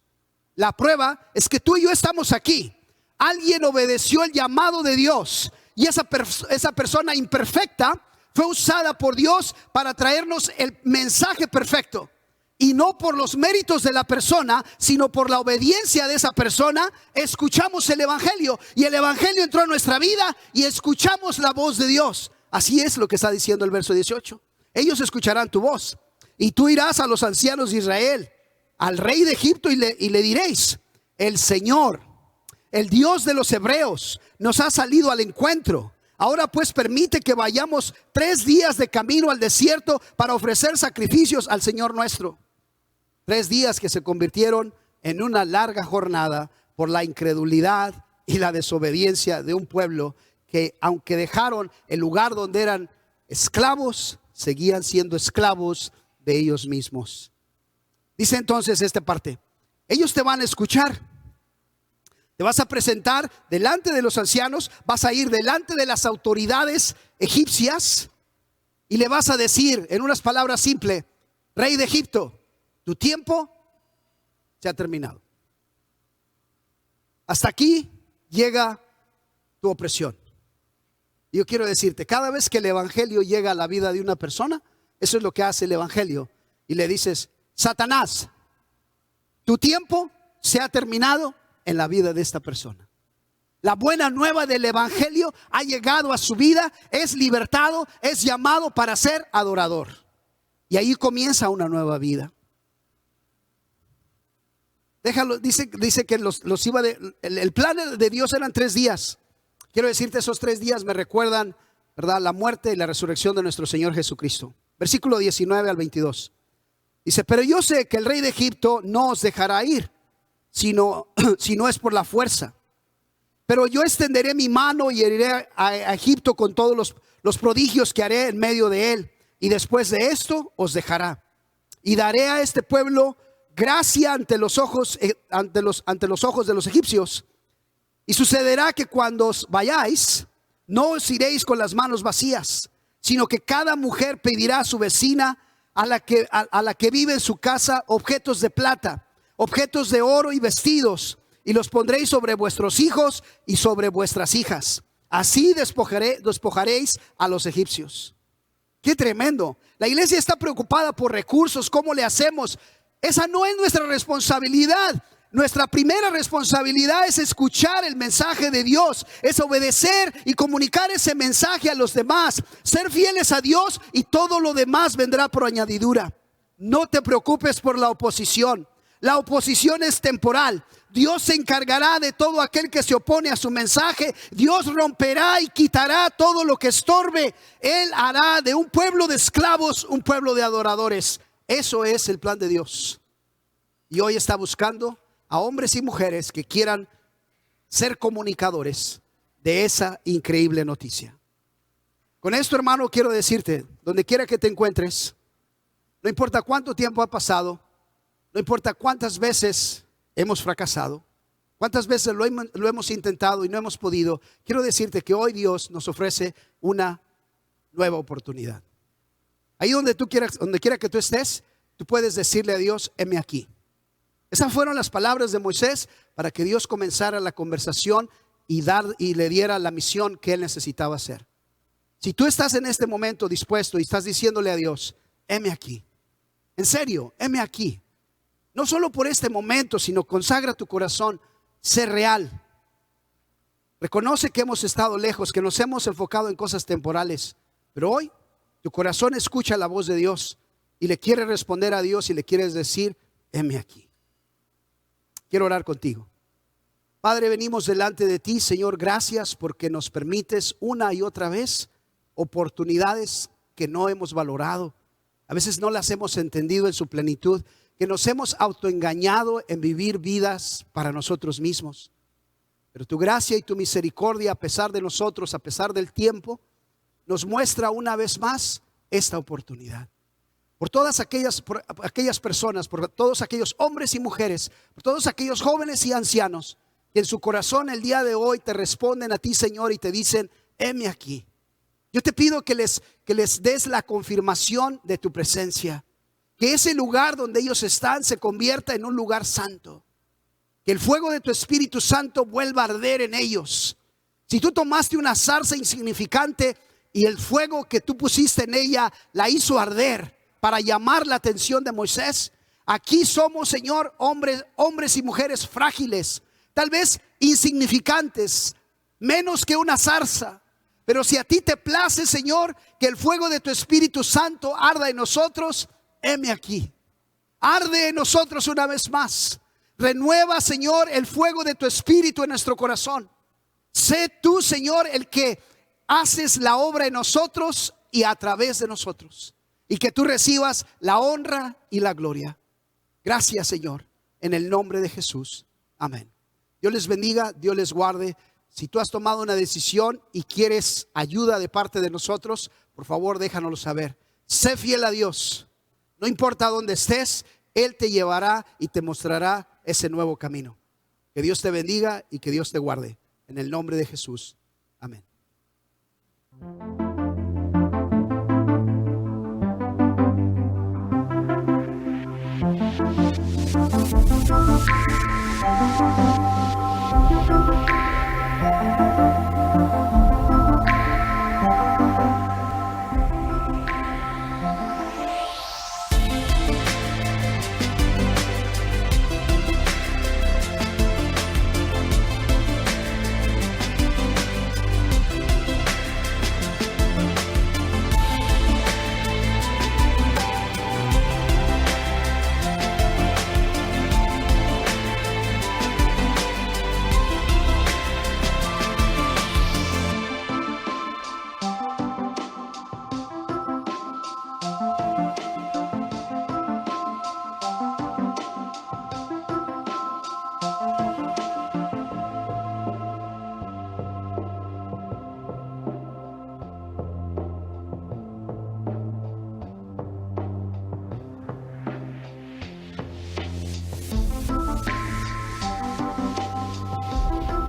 La prueba es que tú y yo estamos aquí. Alguien obedeció el llamado de Dios y esa persona imperfecta fue usada por Dios para traernos el mensaje perfecto. Y no por los méritos de la persona, sino por la obediencia de esa persona, escuchamos el evangelio. Y el evangelio entró a nuestra vida y escuchamos la voz de Dios. Así es lo que está diciendo el verso 18. Ellos escucharán tu voz. Y tú irás a los ancianos de Israel, al rey de Egipto, y le diréis: el Señor, el Dios de los hebreos, nos ha salido al encuentro. Ahora pues permite que vayamos 3 días de camino al desierto para ofrecer sacrificios al Señor nuestro. 3 días que se convirtieron en una larga jornada por la incredulidad y la desobediencia de un pueblo que, aunque dejaron el lugar donde eran esclavos, seguían siendo esclavos de ellos mismos. Dice entonces esta parte: ellos te van a escuchar. Te vas a presentar delante de los ancianos, vas a ir delante de las autoridades egipcias y le vas a decir en unas palabras simples: rey de Egipto, tu tiempo se ha terminado. Hasta aquí llega tu opresión. Y yo quiero decirte, cada vez que el evangelio llega a la vida de una persona, eso es lo que hace el evangelio. Y le dices: Satanás, tu tiempo se ha terminado en la vida de esta persona. La buena nueva del evangelio ha llegado a su vida, es libertado, es llamado para ser adorador. Y ahí comienza una nueva vida. Déjalo, dice que el plan de Dios eran 3 días. Quiero decirte, esos 3 días me recuerdan, ¿verdad?, la muerte y la resurrección de nuestro Señor Jesucristo. Versículo 19 al 22. Dice: pero yo sé que el rey de Egipto no os dejará ir, si no es por la fuerza. Pero yo extenderé mi mano y heriré a Egipto con todos los prodigios que haré en medio de él. Y después de esto os dejará. Y daré a este pueblo gracia ante los ojos de los egipcios. Y sucederá que cuando os vayáis, no os iréis con las manos vacías, sino que cada mujer pedirá a su vecina, a la que vive en su casa, objetos de plata, objetos de oro y vestidos, y los pondréis sobre vuestros hijos y sobre vuestras hijas. Así despojaréis a los egipcios. Qué tremendo. La iglesia está preocupada por recursos. ¿Cómo le hacemos? Esa no es nuestra responsabilidad. Nuestra primera responsabilidad es escuchar el mensaje de Dios, es obedecer y comunicar ese mensaje a los demás, ser fieles a Dios, y todo lo demás vendrá por añadidura. No te preocupes por la oposición. La oposición es temporal. Dios se encargará de todo aquel que se opone a su mensaje. Dios romperá y quitará todo lo que estorbe. Él hará de un pueblo de esclavos un pueblo de adoradores. Eso es el plan de Dios. Y hoy está buscando a hombres y mujeres que quieran ser comunicadores de esa increíble noticia. Con esto, hermano, quiero decirte, donde quiera que te encuentres, no importa cuánto tiempo ha pasado, no importa cuántas veces hemos fracasado, cuántas veces lo hemos intentado y no hemos podido, quiero decirte que hoy Dios nos ofrece una nueva oportunidad. Ahí donde quiera que tú estés, tú puedes decirle a Dios: heme aquí. Esas fueron las palabras de Moisés para que Dios comenzara la conversación y le diera la misión que él necesitaba hacer. Si tú estás en este momento dispuesto y estás diciéndole a Dios: heme aquí, en serio, heme aquí, no solo por este momento, sino consagra tu corazón, sé real. Reconoce que hemos estado lejos, que nos hemos enfocado en cosas temporales, pero hoy tu corazón escucha la voz de Dios y le quiere responder a Dios y le quieres decir: heme aquí. Quiero orar contigo. Padre, venimos delante de ti, Señor, gracias porque nos permites una y otra vez oportunidades que no hemos valorado. A veces no las hemos entendido en su plenitud, que nos hemos autoengañado en vivir vidas para nosotros mismos. Pero tu gracia y tu misericordia, a pesar de nosotros, a pesar del tiempo, nos muestra una vez más esta oportunidad. Por todas aquellas personas, por todos aquellos hombres y mujeres, por todos aquellos jóvenes y ancianos que en su corazón el día de hoy te responden a ti, Señor, y te dicen: heme aquí. Yo te pido que les des la confirmación de tu presencia, que ese lugar donde ellos están se convierta en un lugar santo, que el fuego de tu Espíritu Santo vuelva a arder en ellos. Si tú tomaste una zarza insignificante y el fuego que tú pusiste en ella la hizo arder para llamar la atención de Moisés, aquí somos, Señor, hombres y mujeres frágiles, tal vez insignificantes, menos que una zarza. Pero si a ti te place, Señor, que el fuego de tu Espíritu Santo arda en nosotros, heme aquí. Arde en nosotros una vez más. Renueva, Señor, el fuego de tu Espíritu en nuestro corazón. Sé tú, Señor, el que haces la obra en nosotros y a través de nosotros. Y que tú recibas la honra y la gloria. Gracias, Señor, en el nombre de Jesús. Amén. Dios les bendiga, Dios les guarde. Si tú has tomado una decisión y quieres ayuda de parte de nosotros, por favor déjanoslo saber. Sé fiel a Dios. No importa dónde estés, Él te llevará y te mostrará ese nuevo camino. Que Dios te bendiga y que Dios te guarde. En el nombre de Jesús. Amén.